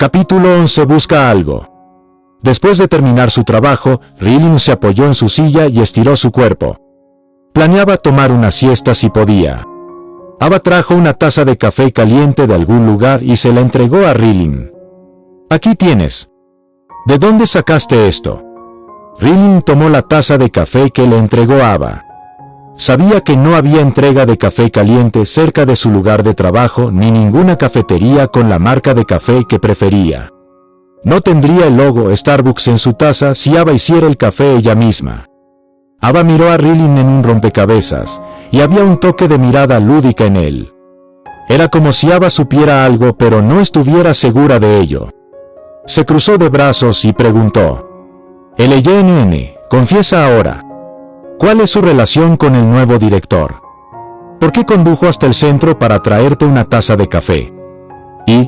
Capítulo 11. Busca algo. Después de terminar su trabajo, Rilin se apoyó en su silla y estiró su cuerpo. Planeaba tomar una siesta si podía. Ava trajo una taza de café caliente de algún lugar y se la entregó a Rilin. Aquí tienes. ¿De dónde sacaste esto? Rilin tomó la taza de café que le entregó Ava. Sabía que no había entrega de café caliente cerca de su lugar de trabajo ni ninguna cafetería con la marca de café que prefería. No tendría el logo Starbucks en su taza si Ava hiciera el café ella misma. Ava miró a Rilin en un rompecabezas, y había un toque de mirada lúdica en él. Era como si Ava supiera algo pero no estuviera segura de ello. Se cruzó de brazos y preguntó: LJNN, confiesa ahora. ¿Cuál es su relación con el nuevo director? ¿Por qué condujo hasta el centro para traerte una taza de café? Y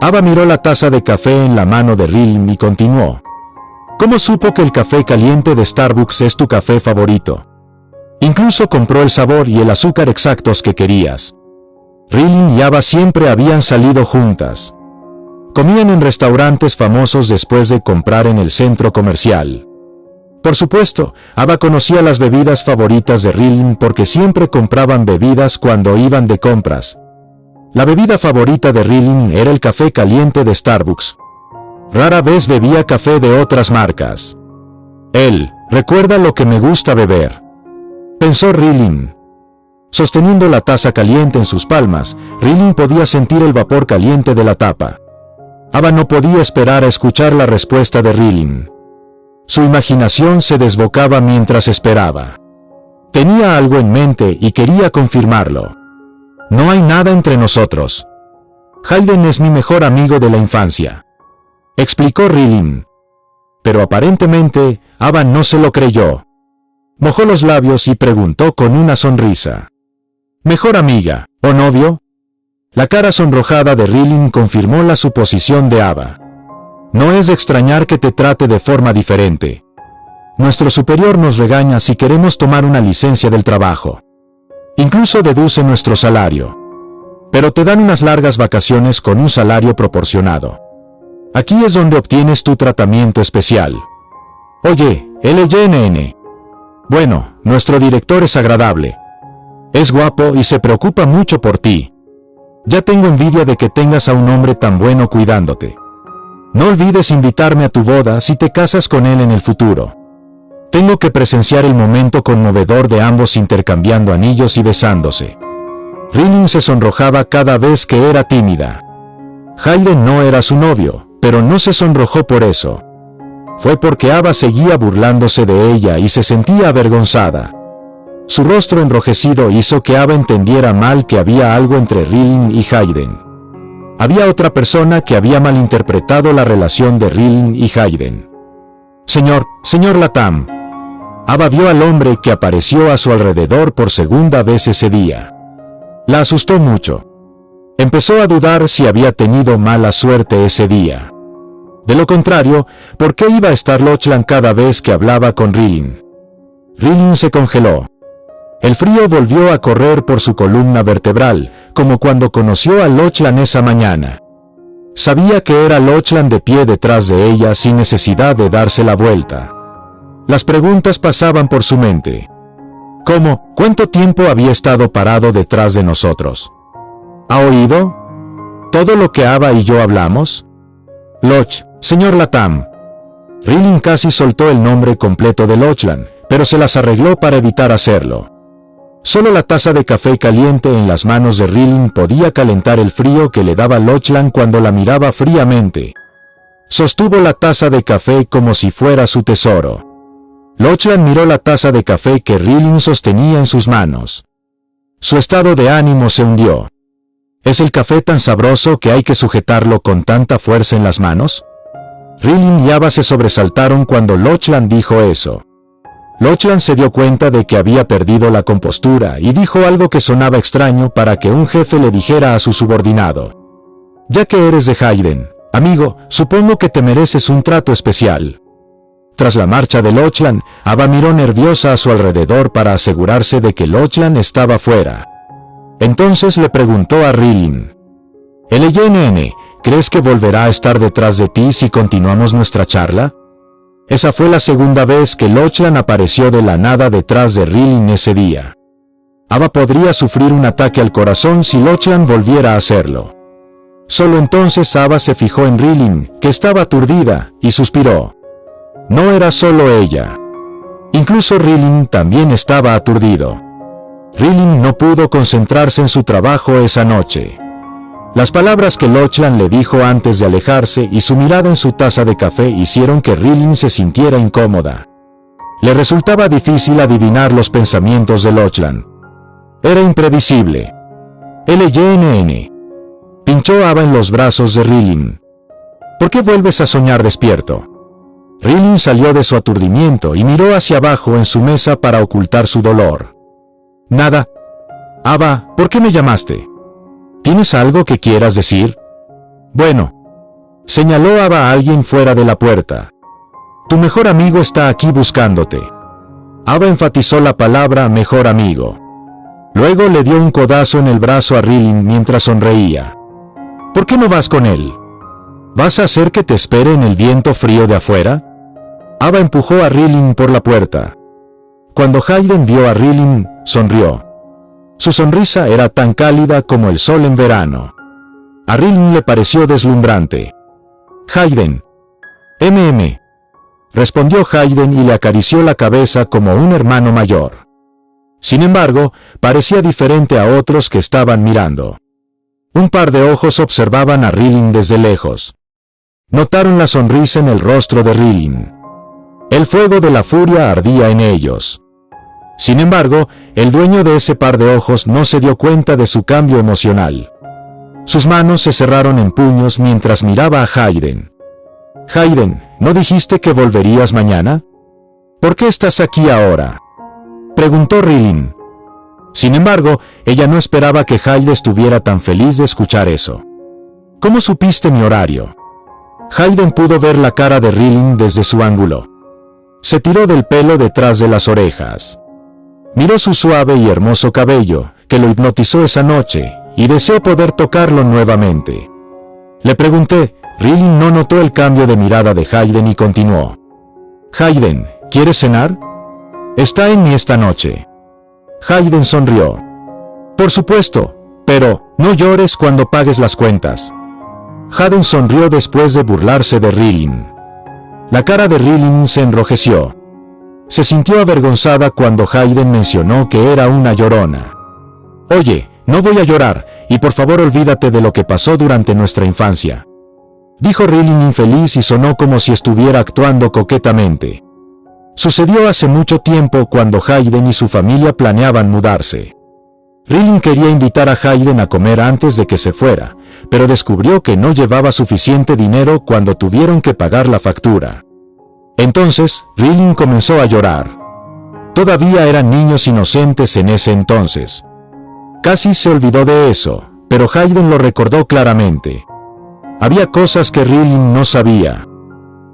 Ava miró la taza de café en la mano de Rilin y continuó: ¿Cómo supo que el café caliente de Starbucks es tu café favorito? Incluso compró el sabor y el azúcar exactos que querías. Rilin y Ava siempre habían salido juntas. Comían en restaurantes famosos después de comprar en el centro comercial. Por supuesto, Ava conocía las bebidas favoritas de Rilin porque siempre compraban bebidas cuando iban de compras. La bebida favorita de Rilin era el café caliente de Starbucks. Rara vez bebía café de otras marcas. Él recuerda lo que me gusta beber, pensó Rilin. Sosteniendo la taza caliente en sus palmas, Rilin podía sentir el vapor caliente de la tapa. Ava no podía esperar a escuchar la respuesta de Rilin. Su imaginación se desbocaba mientras esperaba. Tenía algo en mente y quería confirmarlo. No hay nada entre nosotros. Hayden es mi mejor amigo de la infancia, explicó Rilin. Pero aparentemente, Ava no se lo creyó. Mojó los labios y preguntó con una sonrisa: ¿Mejor amiga, o novio? La cara sonrojada de Rilin confirmó la suposición de Ava. No es de extrañar que te trate de forma diferente. Nuestro superior nos regaña si queremos tomar una licencia del trabajo. Incluso deduce nuestro salario. Pero te dan unas largas vacaciones con un salario proporcionado. Aquí es donde obtienes tu tratamiento especial. Oye, LJNN. Bueno, nuestro director es agradable. Es guapo y se preocupa mucho por ti. Ya tengo envidia de que tengas a un hombre tan bueno cuidándote. No olvides invitarme a tu boda si te casas con él en el futuro. Tengo que presenciar el momento conmovedor de ambos intercambiando anillos y besándose. Rilin se sonrojaba cada vez que era tímida. Hayden no era su novio, pero no se sonrojó por eso. Fue porque Ava seguía burlándose de ella y se sentía avergonzada. Su rostro enrojecido hizo que Ava entendiera mal que había algo entre Rilin y Hayden. Había otra persona que había malinterpretado la relación de Rilin y Hayden. Señor Latam. Ava vio al hombre que apareció a su alrededor por segunda vez ese día. La asustó mucho. Empezó a dudar si había tenido mala suerte ese día. De lo contrario, ¿por qué iba a estar Lochlan cada vez que hablaba con Rilin? Rilin se congeló. El frío volvió a correr por su columna vertebral, como cuando conoció a Lochlan esa mañana. Sabía que era Lochlan de pie detrás de ella sin necesidad de darse la vuelta. Las preguntas pasaban por su mente. ¿Cómo? ¿Cuánto tiempo había estado parado detrás de nosotros? ¿Ha oído todo lo que Ava y yo hablamos? Señor Latam. Rilin casi soltó el nombre completo de Lochlan, pero se las arregló para evitar hacerlo. Solo la taza de café caliente en las manos de Rilin podía calentar el frío que le daba Lochlan cuando la miraba fríamente. Sostuvo la taza de café como si fuera su tesoro. Lochlan miró la taza de café que Rilin sostenía en sus manos. Su estado de ánimo se hundió. ¿Es el café tan sabroso que hay que sujetarlo con tanta fuerza en las manos? Rilin y Ava se sobresaltaron cuando Lochlan dijo eso. Lochlan se dio cuenta de que había perdido la compostura y dijo algo que sonaba extraño para que un jefe le dijera a su subordinado. Ya que eres de Hayden, amigo, supongo que te mereces un trato especial. Tras la marcha de Lochlan, Ava miró nerviosa a su alrededor para asegurarse de que Lochlan estaba fuera. Entonces le preguntó a Rilin: LJNN, ¿crees que volverá a estar detrás de ti si continuamos nuestra charla? Esa fue la segunda vez que Lochlan apareció de la nada detrás de Rilin ese día. Ava podría sufrir un ataque al corazón si Lochlan volviera a hacerlo. Solo entonces Ava se fijó en Rilin, que estaba aturdida, y suspiró. No era solo ella. Incluso Rilin también estaba aturdido. Rilin no pudo concentrarse en su trabajo esa noche. Las palabras que Lochlan le dijo antes de alejarse y su mirada en su taza de café hicieron que Rilin se sintiera incómoda. Le resultaba difícil adivinar los pensamientos de Lochlan. Era imprevisible. LYNN. Pinchó Ava en los brazos de Rilin. ¿Por qué vuelves a soñar despierto? Rilin salió de su aturdimiento y miró hacia abajo en su mesa para ocultar su dolor. Nada. Ava, ¿por qué me llamaste? ¿Tienes algo que quieras decir? Bueno. Señaló Ava a alguien fuera de la puerta. Tu mejor amigo está aquí buscándote. Ava enfatizó la palabra mejor amigo. Luego le dio un codazo en el brazo a Rilin mientras sonreía. ¿Por qué no vas con él? ¿Vas a hacer que te espere en el viento frío de afuera? Ava empujó a Rilin por la puerta. Cuando Hayden vio a Rilin, sonrió. Su sonrisa era tan cálida como el sol en verano. A Rilin le pareció deslumbrante. Hayden. Respondió Hayden y le acarició la cabeza como un hermano mayor. Sin embargo, parecía diferente a otros que estaban mirando. Un par de ojos observaban a Rilin desde lejos. Notaron la sonrisa en el rostro de Rilin. El fuego de la furia ardía en ellos. Sin embargo, el dueño de ese par de ojos no se dio cuenta de su cambio emocional. Sus manos se cerraron en puños mientras miraba a Hayden. Hayden, ¿no dijiste que volverías mañana? ¿Por qué estás aquí ahora? Preguntó Rilin. Sin embargo, ella no esperaba que Hayden estuviera tan feliz de escuchar eso. ¿Cómo supiste mi horario? Hayden pudo ver la cara de Rilin desde su ángulo. Se tiró del pelo detrás de las orejas. Miró su suave y hermoso cabello, que lo hipnotizó esa noche, y deseó poder tocarlo nuevamente. Le pregunté. Rilin no notó el cambio de mirada de Hayden y continuó. Hayden, ¿quieres cenar? Está en mí esta noche. Hayden sonrió. Por supuesto, pero no llores cuando pagues las cuentas. Hayden sonrió después de burlarse de Rilin. La cara de Rilin se enrojeció. Se sintió avergonzada cuando Hayden mencionó que era una llorona. Oye, no voy a llorar, y por favor olvídate de lo que pasó durante nuestra infancia. Dijo Rilin infeliz y sonó como si estuviera actuando coquetamente. Sucedió hace mucho tiempo cuando Hayden y su familia planeaban mudarse. Rilin quería invitar a Hayden a comer antes de que se fuera, pero descubrió que no llevaba suficiente dinero cuando tuvieron que pagar la factura. Entonces, Rilin comenzó a llorar. Todavía eran niños inocentes en ese entonces. Casi se olvidó de eso, pero Hayden lo recordó claramente. Había cosas que Rilin no sabía.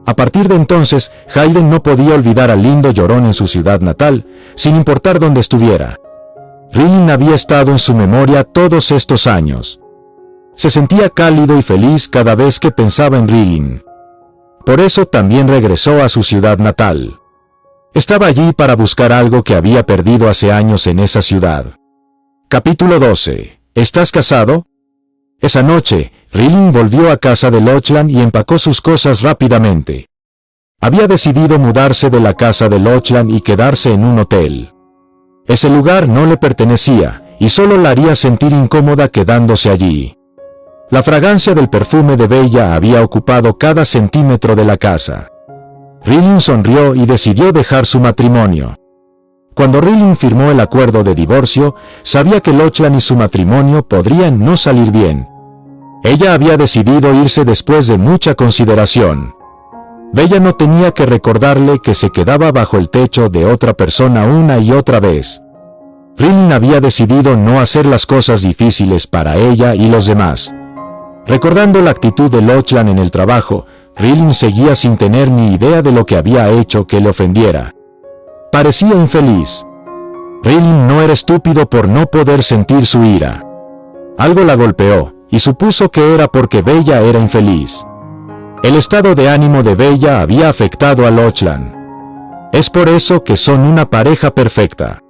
A partir de entonces, Hayden no podía olvidar al lindo llorón en su ciudad natal, sin importar dónde estuviera. Rilin había estado en su memoria todos estos años. Se sentía cálido y feliz cada vez que pensaba en Rilin. Por eso también regresó a su ciudad natal. Estaba allí para buscar algo que había perdido hace años en esa ciudad. Capítulo 12. ¿Estás casado? Esa noche, Rilin volvió a casa de Lochlan y empacó sus cosas rápidamente. Había decidido mudarse de la casa de Lochlan y quedarse en un hotel. Ese lugar no le pertenecía, y solo la haría sentir incómoda quedándose allí. La fragancia del perfume de Bella había ocupado cada centímetro de la casa. Rilin sonrió y decidió dejar su matrimonio. Cuando Rilin firmó el acuerdo de divorcio, sabía que Lochlan y su matrimonio podrían no salir bien. Ella había decidido irse después de mucha consideración. Bella no tenía que recordarle que se quedaba bajo el techo de otra persona una y otra vez. Rilin había decidido no hacer las cosas difíciles para ella y los demás. Recordando la actitud de Lochlan en el trabajo, Rilin seguía sin tener ni idea de lo que había hecho que le ofendiera. Parecía infeliz. Rilin no era estúpido por no poder sentir su ira. Algo la golpeó, y supuso que era porque Bella era infeliz. El estado de ánimo de Bella había afectado a Lochlan. Es por eso que son una pareja perfecta.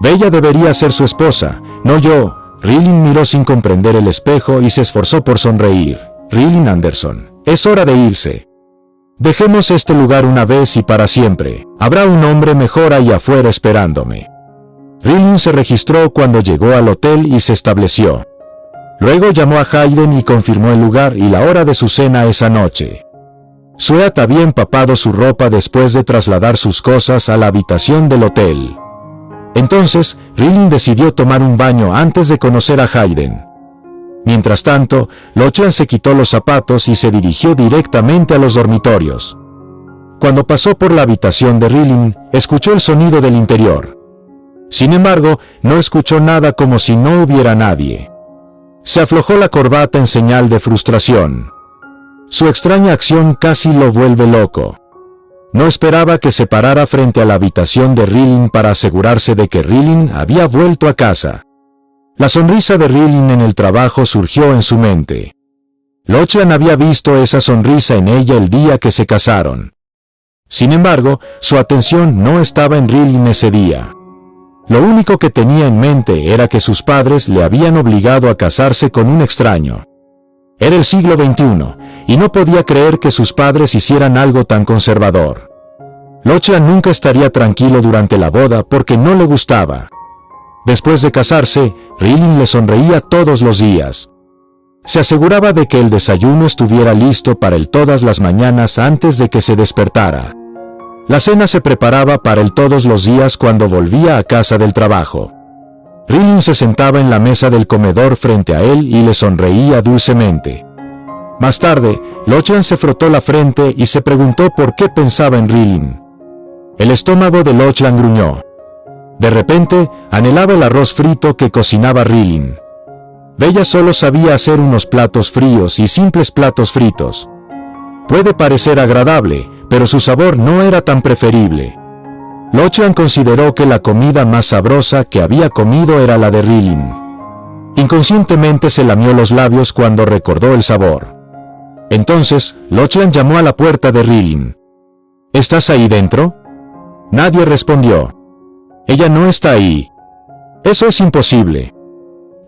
Bella debería ser su esposa, no yo. Rillin miró sin comprender el espejo y se esforzó por sonreír. Rillin Anderson, es hora de irse. Dejemos este lugar una vez y para siempre. Habrá un hombre mejor ahí afuera esperándome. Rillin se registró cuando llegó al hotel y se estableció. Luego llamó a Hayden y confirmó el lugar y la hora de su cena esa noche. Sweat había empapado su ropa después de trasladar sus cosas a la habitación del hotel. Entonces, Rillin decidió tomar un baño antes de conocer a Hayden. Mientras tanto, Lochlan se quitó los zapatos y se dirigió directamente a los dormitorios. Cuando pasó por la habitación de Rillin, escuchó el sonido del interior. Sin embargo, no escuchó nada, como si no hubiera nadie. Se aflojó la corbata en señal de frustración. Su extraña acción casi lo vuelve loco. No esperaba que se parara frente a la habitación de Rillin para asegurarse de que Rillin había vuelto a casa. La sonrisa de Rillin en el trabajo surgió en su mente. Lochlan había visto esa sonrisa en ella el día que se casaron. Sin embargo, su atención no estaba en Rillin ese día. Lo único que tenía en mente era que sus padres le habían obligado a casarse con un extraño. Era el siglo XXI, y no podía creer que sus padres hicieran algo tan conservador. Lochlan nunca estaría tranquilo durante la boda porque no le gustaba. Después de casarse, Rillin le sonreía todos los días. Se aseguraba de que el desayuno estuviera listo para él todas las mañanas antes de que se despertara. La cena se preparaba para él todos los días cuando volvía a casa del trabajo. Rillin se sentaba en la mesa del comedor frente a él y le sonreía dulcemente. Más tarde, Lochlan se frotó la frente y se preguntó por qué pensaba en Rillin. El estómago de Lochlan gruñó. De repente, anhelaba el arroz frito que cocinaba Rillin. Bella solo sabía hacer unos platos fríos y simples platos fritos. Puede parecer agradable, pero su sabor no era tan preferible. Lochlan consideró que la comida más sabrosa que había comido era la de Rillin. Inconscientemente se lamió los labios cuando recordó el sabor. Entonces, Lochlan llamó a la puerta de Rillin. ¿Estás ahí dentro? Nadie respondió. Ella no está ahí. Eso es imposible.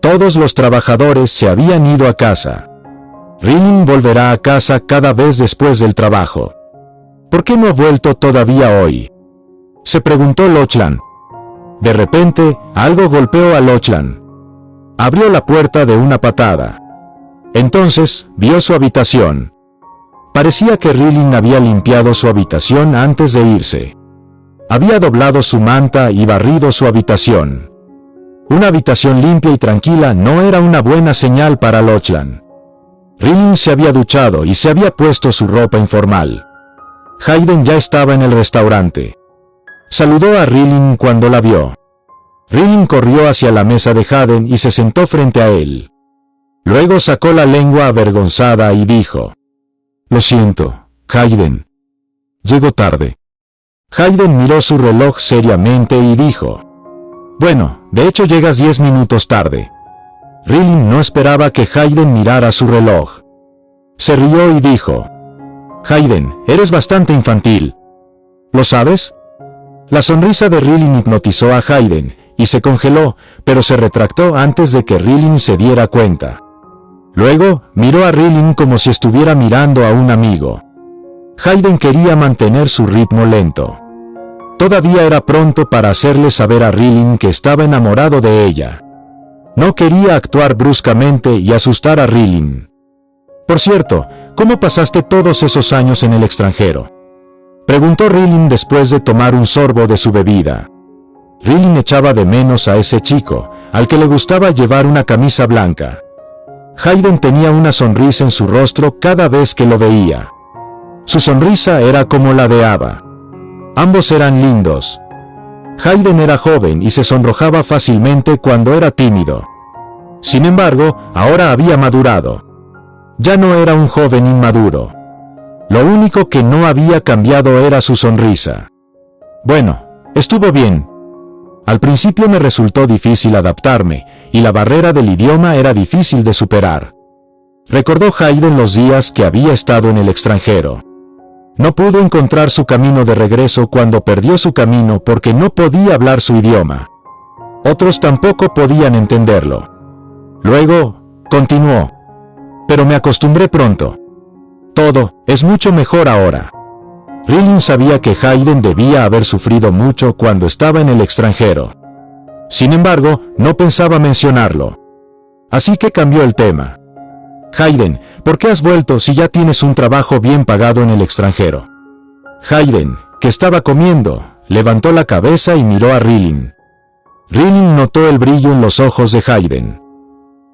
Todos los trabajadores se habían ido a casa. Rillin volverá a casa cada vez después del trabajo. ¿Por qué no ha vuelto todavía hoy?, se preguntó Lochlan. De repente, algo golpeó a Lochlan. Abrió la puerta de una patada. Entonces, vio su habitación. Parecía que Rillin había limpiado su habitación antes de irse. Había doblado su manta y barrido su habitación. Una habitación limpia y tranquila no era una buena señal para Lochlan. Rillin se había duchado y se había puesto su ropa informal. Hayden ya estaba en el restaurante. Saludó a Rillin cuando la vio. Rillin corrió hacia la mesa de Hayden y se sentó frente a él. Luego sacó la lengua avergonzada y dijo: «Lo siento, Hayden. Llego tarde». Hayden miró su reloj seriamente y dijo: «Bueno, de hecho llegas 10 minutos tarde». Rillin no esperaba que Hayden mirara su reloj. Se rió y dijo: «Hayden, eres bastante infantil. ¿Lo sabes?». La sonrisa de Rillin hipnotizó a Hayden, y se congeló, pero se retractó antes de que Rillin se diera cuenta. Luego, miró a Rillin como si estuviera mirando a un amigo. Hayden quería mantener su ritmo lento. Todavía era pronto para hacerle saber a Rillin que estaba enamorado de ella. No quería actuar bruscamente y asustar a Rillin. «Por cierto, ¿cómo pasaste todos esos años en el extranjero?», preguntó Rillin después de tomar un sorbo de su bebida. Rillin echaba de menos a ese chico, al que le gustaba llevar una camisa blanca. Hayden tenía una sonrisa en su rostro cada vez que lo veía. Su sonrisa era como la de Ava. Ambos eran lindos. Hayden era joven y se sonrojaba fácilmente cuando era tímido. Sin embargo, ahora había madurado. Ya no era un joven inmaduro. Lo único que no había cambiado era su sonrisa. Bueno, estuvo bien. Al principio me resultó difícil adaptarme, y la barrera del idioma era difícil de superar. Recordó Hayden los días que había estado en el extranjero. No pudo encontrar su camino de regreso cuando perdió su camino porque no podía hablar su idioma. Otros tampoco podían entenderlo. Luego, continuó. Pero me acostumbré pronto. Todo es mucho mejor ahora. Rilin sabía que Hayden debía haber sufrido mucho cuando estaba en el extranjero. Sin embargo, no pensaba mencionarlo. Así que cambió el tema. Hayden, ¿por qué has vuelto si ya tienes un trabajo bien pagado en el extranjero? Hayden, que estaba comiendo, levantó la cabeza y miró a Rilin. Rilin notó el brillo en los ojos de Hayden.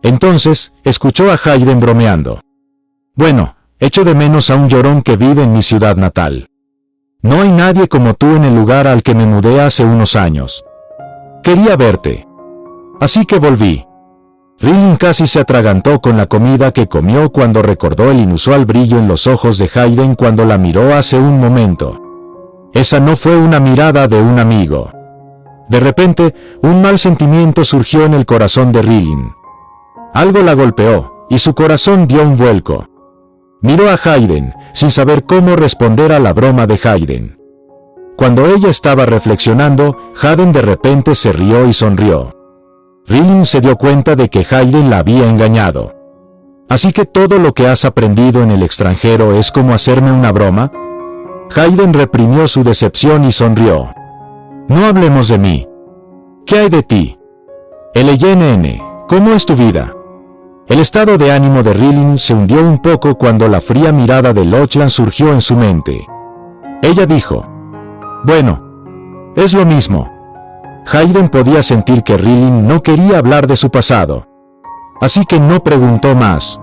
Entonces, escuchó a Hayden bromeando. Bueno, echo de menos a un llorón que vive en mi ciudad natal. No hay nadie como tú en el lugar al que me mudé hace unos años. Quería verte. Así que volví. Rilin casi se atragantó con la comida que comió cuando recordó el inusual brillo en los ojos de Hayden cuando la miró hace un momento. Esa no fue una mirada de un amigo. De repente, un mal sentimiento surgió en el corazón de Rilin. Algo la golpeó, y su corazón dio un vuelco. Miró a Hayden, sin saber cómo responder a la broma de Hayden. Cuando ella estaba reflexionando, Hayden de repente se rió y sonrió. Rilin se dio cuenta de que Hayden la había engañado. ¿Así que todo lo que has aprendido en el extranjero es como hacerme una broma? Hayden reprimió su decepción y sonrió. No hablemos de mí. ¿Qué hay de ti? LYNN, ¿cómo es tu vida? El estado de ánimo de Rilin se hundió un poco cuando la fría mirada de Lochlan surgió en su mente. Ella dijo, bueno, es lo mismo. Hayden podía sentir que Rilin no quería hablar de su pasado. Así que no preguntó más.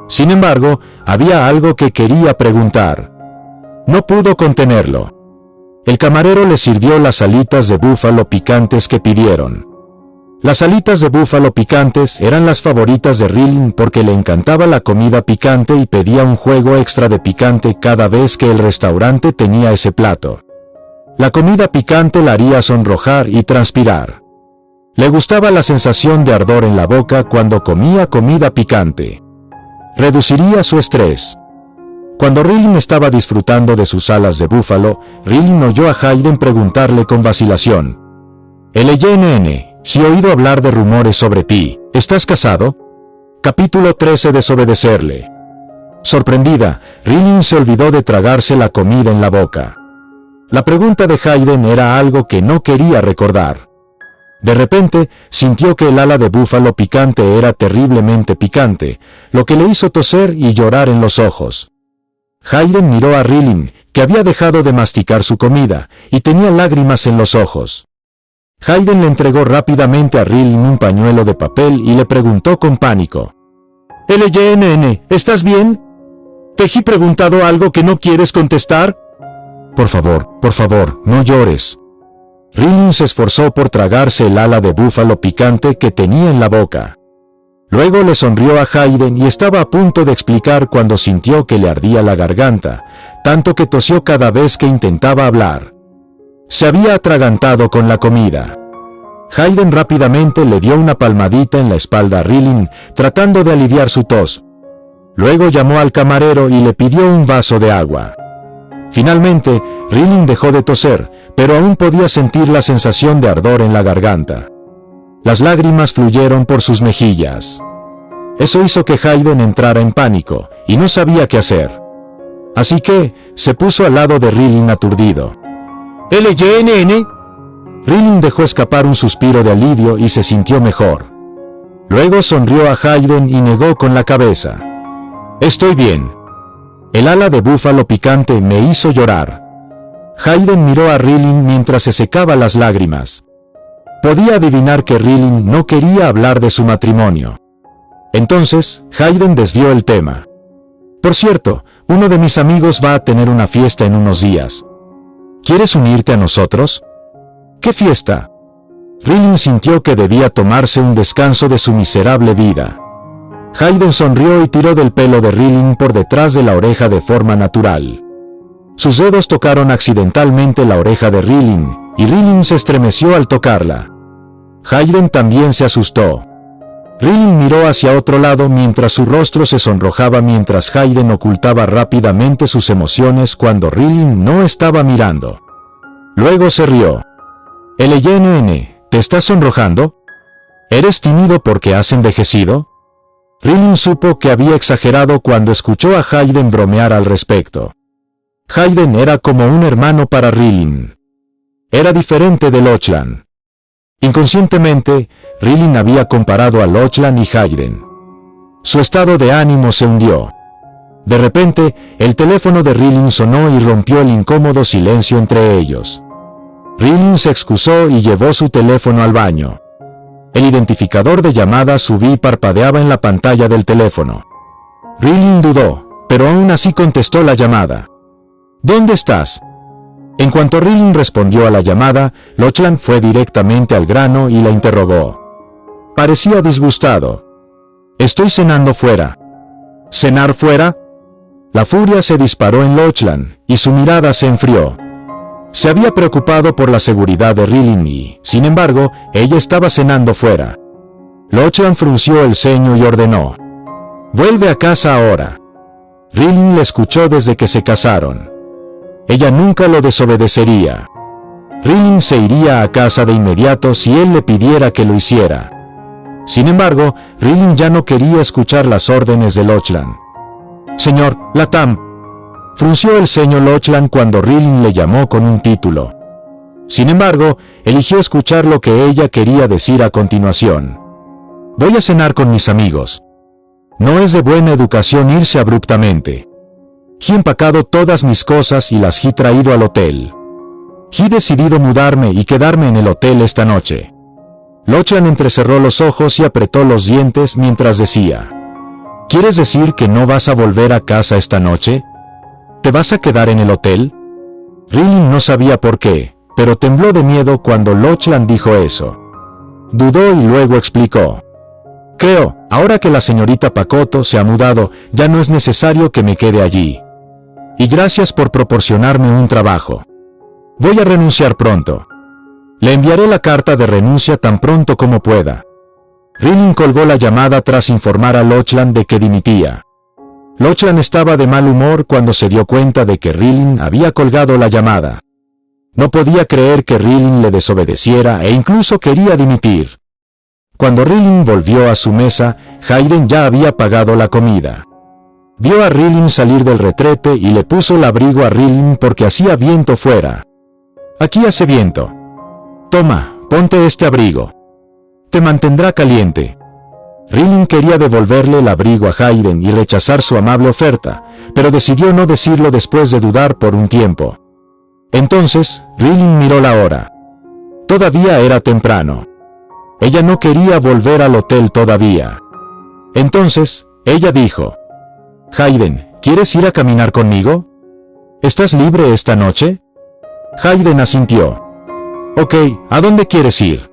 Sin embargo, había algo que quería preguntar. No pudo contenerlo. El camarero le sirvió las alitas de búfalo picantes que pidieron. Las alitas de búfalo picantes eran las favoritas de Rilin porque le encantaba la comida picante y pedía un juego extra de picante cada vez que el restaurante tenía ese plato. La comida picante la haría sonrojar y transpirar. Le gustaba la sensación de ardor en la boca cuando comía comida picante. Reduciría su estrés. Cuando Rilin estaba disfrutando de sus alas de búfalo, Rilin oyó a Hayden preguntarle con vacilación. LYNN, he oído hablar de rumores sobre ti. ¿Estás casado? Capítulo 13. Desobedecerle. Sorprendida, Rilin se olvidó de tragarse la comida en la boca. La pregunta de Hayden era algo que no quería recordar. De repente, sintió que el ala de búfalo picante era terriblemente picante, lo que le hizo toser y llorar en los ojos. Hayden miró a Rilin, que había dejado de masticar su comida, y tenía lágrimas en los ojos. Hayden le entregó rápidamente a Rilin un pañuelo de papel y le preguntó con pánico. LYNN, ¿estás bien? ¿Te he preguntado algo que no quieres contestar? Por favor, no llores. Rilin se esforzó por tragarse el ala de búfalo picante que tenía en la boca. Luego le sonrió a Hayden y estaba a punto de explicar cuando sintió que le ardía la garganta, tanto que tosió cada vez que intentaba hablar. Se había atragantado con la comida. Hayden rápidamente le dio una palmadita en la espalda a Rilin, tratando de aliviar su tos. Luego llamó al camarero y le pidió un vaso de agua. Finalmente, Rilin dejó de toser, pero aún podía sentir la sensación de ardor en la garganta. Las lágrimas fluyeron por sus mejillas. Eso hizo que Hayden entrara en pánico, y no sabía qué hacer. Así que, se puso al lado de Rilin aturdido. ¿LYNN? Rilin dejó escapar un suspiro de alivio y se sintió mejor. Luego sonrió a Hayden y negó con la cabeza. Estoy bien. El ala de búfalo picante me hizo llorar. Hayden miró a Rilin mientras se secaba las lágrimas. Podía adivinar que Rilin no quería hablar de su matrimonio. Entonces, Hayden desvió el tema. Por cierto, uno de mis amigos va a tener una fiesta en unos días. ¿Quieres unirte a nosotros? ¿Qué fiesta? Rilin sintió que debía tomarse un descanso de su miserable vida. Hayden sonrió y tiró del pelo de Rilin por detrás de la oreja de forma natural. Sus dedos tocaron accidentalmente la oreja de Rilin, y Rilin se estremeció al tocarla. Hayden también se asustó. Rilin miró hacia otro lado mientras su rostro se sonrojaba mientras Hayden ocultaba rápidamente sus emociones cuando Rilin no estaba mirando. Luego se rió. LNN, ¿te estás sonrojando? ¿Eres tímido porque has envejecido? Rilin supo que había exagerado cuando escuchó a Hayden bromear al respecto. Hayden era como un hermano para Rilin. Era diferente de Lochlan. Inconscientemente, Rilin había comparado a Lochlan y Hayden. Su estado de ánimo se hundió. De repente, el teléfono de Rilin sonó y rompió el incómodo silencio entre ellos. Rilin se excusó y llevó su teléfono al baño. El identificador de llamadas subí y parpadeaba en la pantalla del teléfono. Rilin dudó, pero aún así contestó la llamada. ¿Dónde estás? En cuanto Rilin respondió a la llamada, Lochlan fue directamente al grano y la interrogó. Parecía disgustado. Estoy cenando fuera. ¿Cenar fuera? La furia se disparó en Lochlan, y su mirada se enfrió. Se había preocupado por la seguridad de Rilin y, sin embargo, ella estaba cenando fuera. Lochlan frunció el ceño y ordenó. Vuelve a casa ahora. Rilin le escuchó desde que se casaron. Ella nunca lo desobedecería. Rilin se iría a casa de inmediato si él le pidiera que lo hiciera. Sin embargo, Rilin ya no quería escuchar las órdenes de Lochlan. Señor, Latam. Frunció el ceño Lochlan cuando Rilin le llamó con un título. Sin embargo, eligió escuchar lo que ella quería decir a continuación. Voy a cenar con mis amigos. No es de buena educación irse abruptamente. He empacado todas mis cosas y las he traído al hotel. He decidido mudarme y quedarme en el hotel esta noche. Lochlan entrecerró los ojos y apretó los dientes mientras decía. ¿Quieres decir que no vas a volver a casa esta noche? ¿Te vas a quedar en el hotel? Rilin no sabía por qué, pero tembló de miedo cuando Lochlan dijo eso. Dudó y luego explicó. Creo, ahora que la señorita Pacoto se ha mudado, ya no es necesario que me quede allí. Y gracias por proporcionarme un trabajo. Voy a renunciar pronto. Le enviaré la carta de renuncia tan pronto como pueda. Rilin colgó la llamada tras informar a Lochlan de que dimitía. Lochlan estaba de mal humor cuando se dio cuenta de que Rilin había colgado la llamada. No podía creer que Rilin le desobedeciera e incluso quería dimitir. Cuando Rilin volvió a su mesa, Hayden ya había pagado la comida. Vio a Rilin salir del retrete y le puso el abrigo a Rilin porque hacía viento fuera. Aquí hace viento. Toma, ponte este abrigo. Te mantendrá caliente. Rilin quería devolverle el abrigo a Hayden y rechazar su amable oferta, pero decidió no decirlo después de dudar por un tiempo. Entonces, Rilin miró la hora. Todavía era temprano. Ella no quería volver al hotel todavía. Entonces, ella dijo. Hayden, ¿quieres ir a caminar conmigo? ¿Estás libre esta noche? Hayden asintió. Ok, ¿a dónde quieres ir?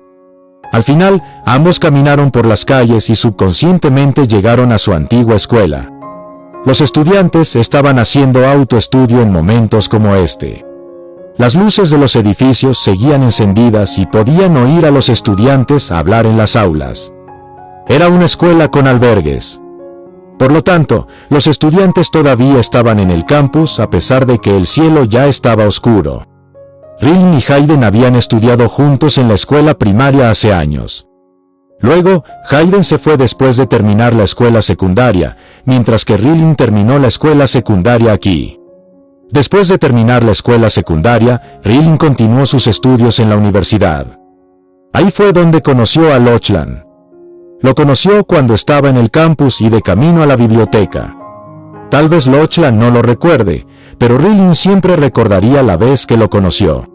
Al final, ambos caminaron por las calles y subconscientemente llegaron a su antigua escuela. Los estudiantes estaban haciendo autoestudio en momentos como este. Las luces de los edificios seguían encendidas y podían oír a los estudiantes hablar en las aulas. Era una escuela con albergues. Por lo tanto, los estudiantes todavía estaban en el campus a pesar de que el cielo ya estaba oscuro. Rilin y Hayden habían estudiado juntos en la escuela primaria hace años. Luego, Hayden se fue después de terminar la escuela secundaria, mientras que Rilin terminó la escuela secundaria aquí. Después de terminar la escuela secundaria, Rilin continuó sus estudios en la universidad. Ahí fue donde conoció a Lochlan. Lo conoció cuando estaba en el campus y de camino a la biblioteca. Tal vez Lochlan no lo recuerde, pero Rilin siempre recordaría la vez que lo conoció.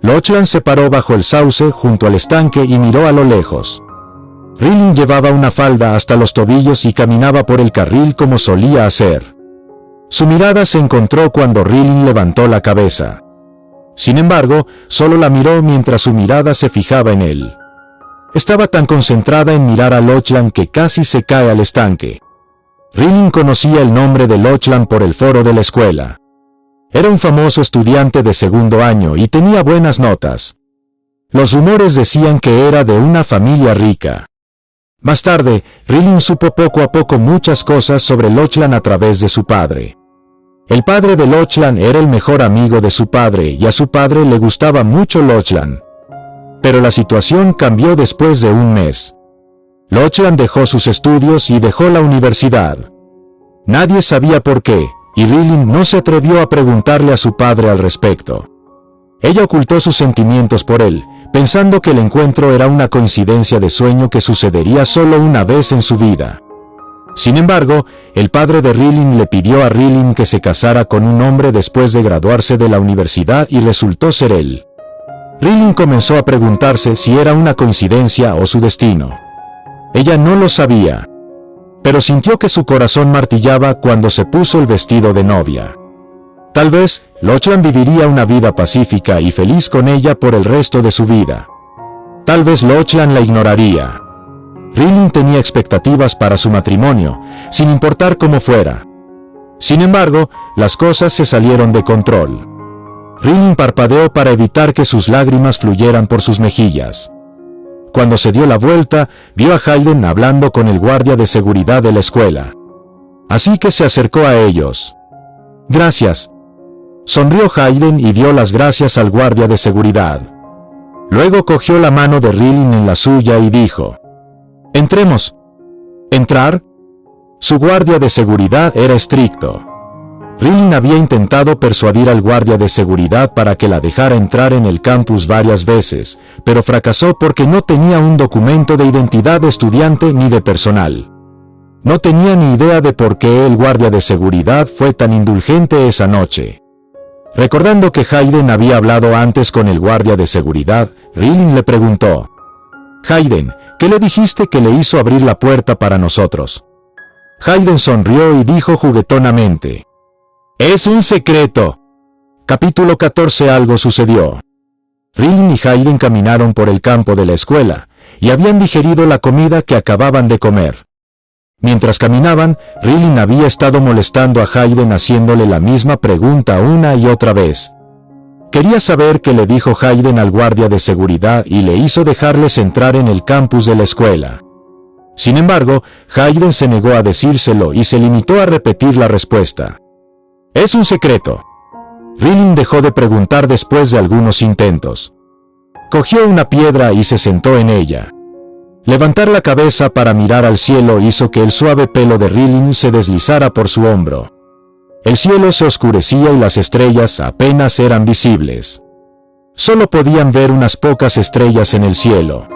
Lochlan se paró bajo el sauce junto al estanque y miró a lo lejos. Rilin llevaba una falda hasta los tobillos y caminaba por el carril como solía hacer. Su mirada se encontró cuando Rilin levantó la cabeza. Sin embargo, solo la miró mientras su mirada se fijaba en él. Estaba tan concentrada en mirar a Lochlan que casi se cae al estanque. Rilin conocía el nombre de Lochlan por el foro de la escuela. Era un famoso estudiante de segundo año y tenía buenas notas. Los rumores decían que era de una familia rica. Más tarde, Rilin supo poco a poco muchas cosas sobre Lochlan a través de su padre. El padre de Lochlan era el mejor amigo de su padre y a su padre le gustaba mucho Lochlan. Pero la situación cambió después de un mes. Lochlan dejó sus estudios y dejó la universidad. Nadie sabía por qué, y Rilin no se atrevió a preguntarle a su padre al respecto. Ella ocultó sus sentimientos por él, pensando que el encuentro era una coincidencia de sueño que sucedería solo una vez en su vida. Sin embargo, el padre de Rilin le pidió a Rilin que se casara con un hombre después de graduarse de la universidad y resultó ser él. Rilin comenzó a preguntarse si era una coincidencia o su destino. Ella no lo sabía, pero sintió que su corazón martillaba cuando se puso el vestido de novia. Tal vez, Lochlan viviría una vida pacífica y feliz con ella por el resto de su vida. Tal vez Lochlan la ignoraría. Rilin tenía expectativas para su matrimonio, sin importar cómo fuera. Sin embargo, las cosas se salieron de control. Rilin parpadeó para evitar que sus lágrimas fluyeran por sus mejillas. Cuando se dio la vuelta, vio a Hayden hablando con el guardia de seguridad de la escuela. Así que se acercó a ellos. «Gracias». Sonrió Hayden y dio las gracias al guardia de seguridad. Luego cogió la mano de Rilin en la suya y dijo: «Entremos». ¿Entrar? Su guardia de seguridad era estricto. Rilin había intentado persuadir al guardia de seguridad para que la dejara entrar en el campus varias veces, pero fracasó porque no tenía un documento de identidad de estudiante ni de personal. No tenía ni idea de por qué el guardia de seguridad fue tan indulgente esa noche. Recordando que Hayden había hablado antes con el guardia de seguridad, Rilin le preguntó: «Hayden, ¿qué le dijiste que le hizo abrir la puerta para nosotros?» Hayden sonrió y dijo juguetonamente: «Es un secreto». Capítulo 14. Algo sucedió. Rilin y Hayden caminaron por el campo de la escuela, y habían digerido la comida que acababan de comer. Mientras caminaban, Rilin había estado molestando a Hayden haciéndole la misma pregunta una y otra vez. Quería saber qué le dijo Hayden al guardia de seguridad y le hizo dejarles entrar en el campus de la escuela. Sin embargo, Hayden se negó a decírselo y se limitó a repetir la respuesta: «Es un secreto». Rilin dejó de preguntar después de algunos intentos. Cogió una piedra y se sentó en ella. Levantar la cabeza para mirar al cielo hizo que el suave pelo de Rilin se deslizara por su hombro. El cielo se oscurecía y las estrellas apenas eran visibles. Solo podían ver unas pocas estrellas en el cielo.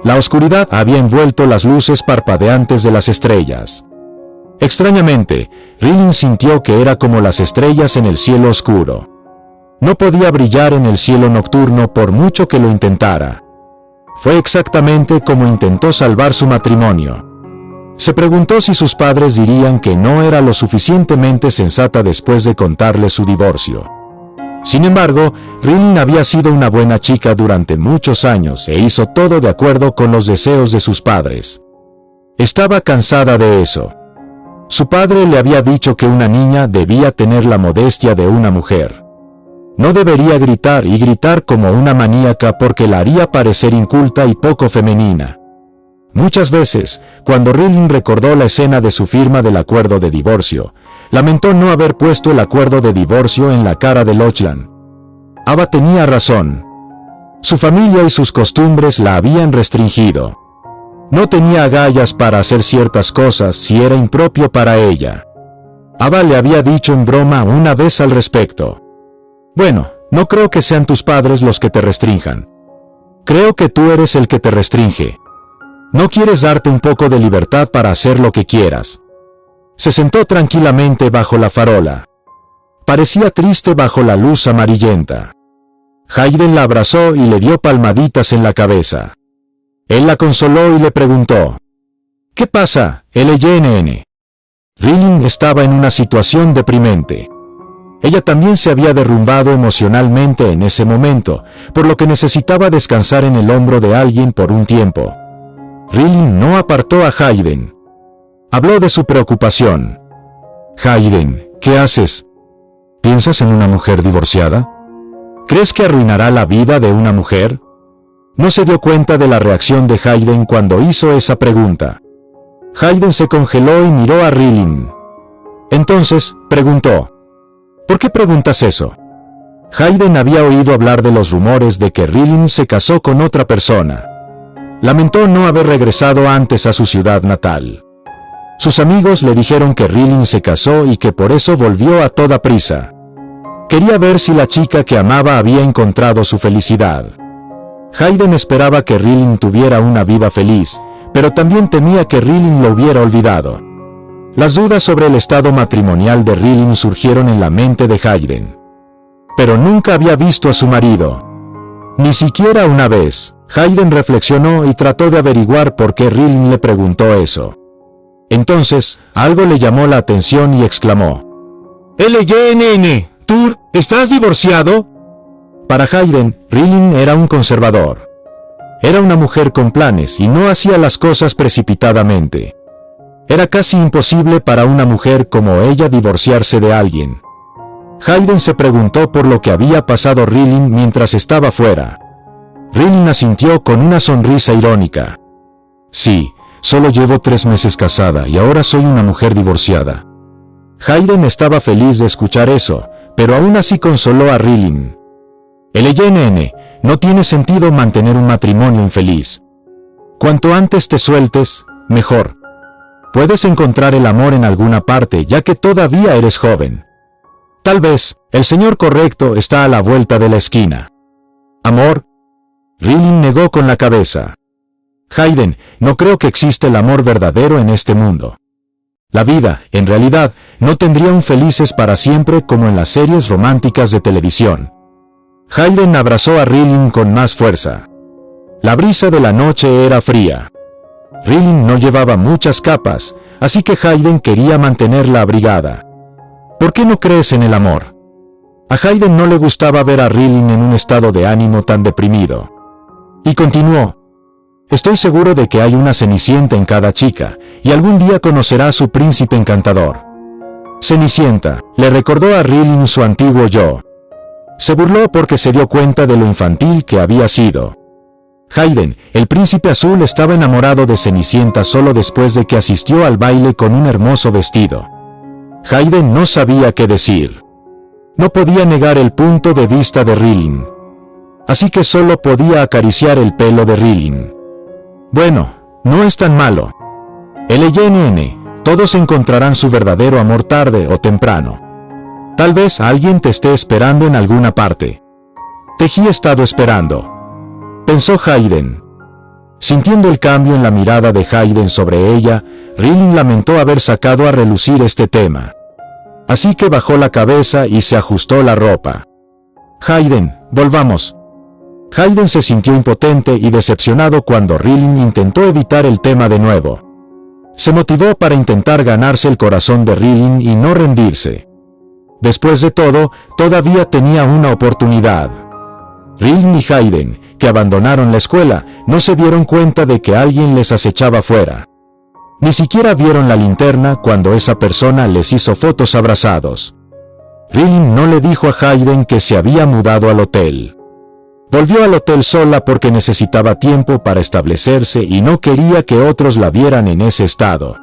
La oscuridad había envuelto las luces parpadeantes de las estrellas. Extrañamente, Rilin sintió que era como las estrellas en el cielo oscuro. No podía brillar en el cielo nocturno por mucho que lo intentara. Fue exactamente como intentó salvar su matrimonio. Se preguntó si sus padres dirían que no era lo suficientemente sensata después de contarle su divorcio. Sin embargo, Rilin había sido una buena chica durante muchos años e hizo todo de acuerdo con los deseos de sus padres. Estaba cansada de eso. Su padre le había dicho que una niña debía tener la modestia de una mujer. No debería gritar y gritar como una maníaca porque la haría parecer inculta y poco femenina. Muchas veces, cuando Rilin recordó la escena de su firma del acuerdo de divorcio, lamentó no haber puesto el acuerdo de divorcio en la cara de Lochlan. Ava tenía razón. Su familia y sus costumbres la habían restringido. No tenía agallas para hacer ciertas cosas si era impropio para ella. Ava le había dicho en broma una vez al respecto: «Bueno, no creo que sean tus padres los que te restrinjan. Creo que tú eres el que te restringe. ¿No quieres darte un poco de libertad para hacer lo que quieras?» Se sentó tranquilamente bajo la farola. Parecía triste bajo la luz amarillenta. Hayden la abrazó y le dio palmaditas en la cabeza. Él la consoló y le preguntó: «¿Qué pasa, LJNN?» Rilin estaba en una situación deprimente. Ella también se había derrumbado emocionalmente en ese momento, por lo que necesitaba descansar en el hombro de alguien por un tiempo. Rilin no apartó a Hayden. Habló de su preocupación. «Hayden, ¿qué haces? ¿Piensas en una mujer divorciada? ¿Crees que arruinará la vida de una mujer?» No se dio cuenta de la reacción de Hayden cuando hizo esa pregunta. Hayden se congeló y miró a Rilin. Entonces, preguntó: ¿por qué preguntas eso? Hayden había oído hablar de los rumores de que Rilin se casó con otra persona. Lamentó no haber regresado antes a su ciudad natal. Sus amigos le dijeron que Rilin se casó y que por eso volvió a toda prisa. Quería ver si la chica que amaba había encontrado su felicidad. Hayden esperaba que Rilin tuviera una vida feliz, pero también temía que Rilin lo hubiera olvidado. Las dudas sobre el estado matrimonial de Rilin surgieron en la mente de Hayden. Pero nunca había visto a su marido. Ni siquiera una vez. Hayden reflexionó y trató de averiguar por qué Rilin le preguntó eso. Entonces, algo le llamó la atención y exclamó: «LYNN, ¿tú estás divorciado?» Para Hayden, Rilin era un conservador. Era una mujer con planes y no hacía las cosas precipitadamente. Era casi imposible para una mujer como ella divorciarse de alguien. Hayden se preguntó por lo que había pasado Rilin mientras estaba fuera. Rilin asintió con una sonrisa irónica. «Sí, solo llevo 3 meses casada y ahora soy una mujer divorciada». Hayden estaba feliz de escuchar eso, pero aún así consoló a Rilin. «LYNN, no tiene sentido mantener un matrimonio infeliz. Cuanto antes te sueltes, mejor. Puedes encontrar el amor en alguna parte ya que todavía eres joven. Tal vez, el señor correcto está a la vuelta de la esquina». «¿Amor?». Rilin negó con la cabeza. «Hayden, no creo que exista el amor verdadero en este mundo. La vida, en realidad, no tendría un felices para siempre como en las series románticas de televisión». Hayden abrazó a Rilin con más fuerza. La brisa de la noche era fría. Rilin no llevaba muchas capas, así que Hayden quería mantenerla abrigada. «¿Por qué no crees en el amor?». A Hayden no le gustaba ver a Rilin en un estado de ánimo tan deprimido. Y continuó: «Estoy seguro de que hay una Cenicienta en cada chica, y algún día conocerá a su príncipe encantador». Cenicienta, le recordó a Rilin su antiguo yo. Se burló porque se dio cuenta de lo infantil que había sido. Hayden, el príncipe azul, estaba enamorado de Cenicienta solo después de que asistió al baile con un hermoso vestido. Hayden no sabía qué decir. No podía negar el punto de vista de Rilin. Así que solo podía acariciar el pelo de Rilin. «Bueno, no es tan malo. LYNN, todos encontrarán su verdadero amor tarde o temprano. Tal vez alguien te esté esperando en alguna parte». «Teji he estado esperando», pensó Hayden. Sintiendo el cambio en la mirada de Hayden sobre ella, Rilin lamentó haber sacado a relucir este tema. Así que bajó la cabeza y se ajustó la ropa. «Hayden, volvamos». Hayden se sintió impotente y decepcionado cuando Rilin intentó evitar el tema de nuevo. Se motivó para intentar ganarse el corazón de Rilin y no rendirse. Después de todo, todavía tenía una oportunidad. Rilin y Hayden, que abandonaron la escuela, no se dieron cuenta de que alguien les acechaba fuera. Ni siquiera vieron la linterna cuando esa persona les hizo fotos abrazados. Rilin no le dijo a Hayden que se había mudado al hotel. Volvió al hotel sola porque necesitaba tiempo para establecerse y no quería que otros la vieran en ese estado.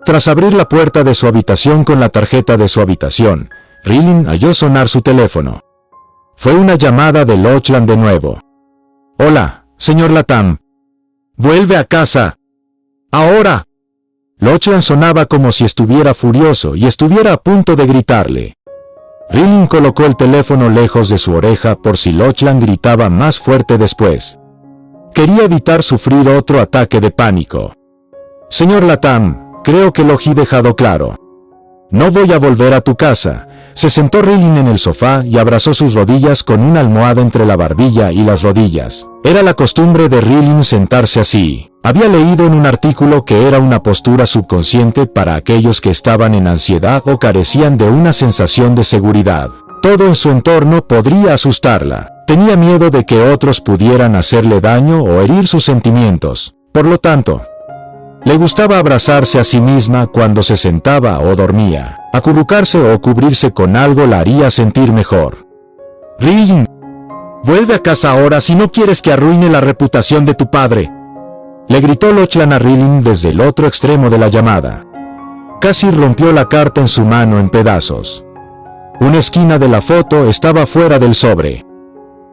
Tras abrir la puerta de su habitación con la tarjeta de su habitación, Rilin oyó sonar su teléfono. Fue una llamada de Lochland de nuevo. «Hola, señor Latam. Vuelve a casa. Ahora». Lochland sonaba como si estuviera furioso y estuviera a punto de gritarle. Rilin colocó el teléfono lejos de su oreja por si Lochland gritaba más fuerte después. Quería evitar sufrir otro ataque de pánico. «Señor Latam, creo que lo he dejado claro. No voy a volver a tu casa». Se sentó Rilin en el sofá y abrazó sus rodillas con una almohada entre la barbilla y las rodillas. Era la costumbre de Rilin sentarse así. Había leído en un artículo que era una postura subconsciente para aquellos que estaban en ansiedad o carecían de una sensación de seguridad. Todo en su entorno podría asustarla. Tenía miedo de que otros pudieran hacerle daño o herir sus sentimientos. Por lo tanto, le gustaba abrazarse a sí misma cuando se sentaba o dormía. Acurrucarse o cubrirse con algo la haría sentir mejor. «Rilin, «Vuelve a casa ahora si no quieres que arruine la reputación de tu padre», le gritó Lochlan a Rilin desde el otro extremo de la llamada. Casi rompió la carta en su mano en pedazos. Una esquina de la foto estaba fuera del sobre.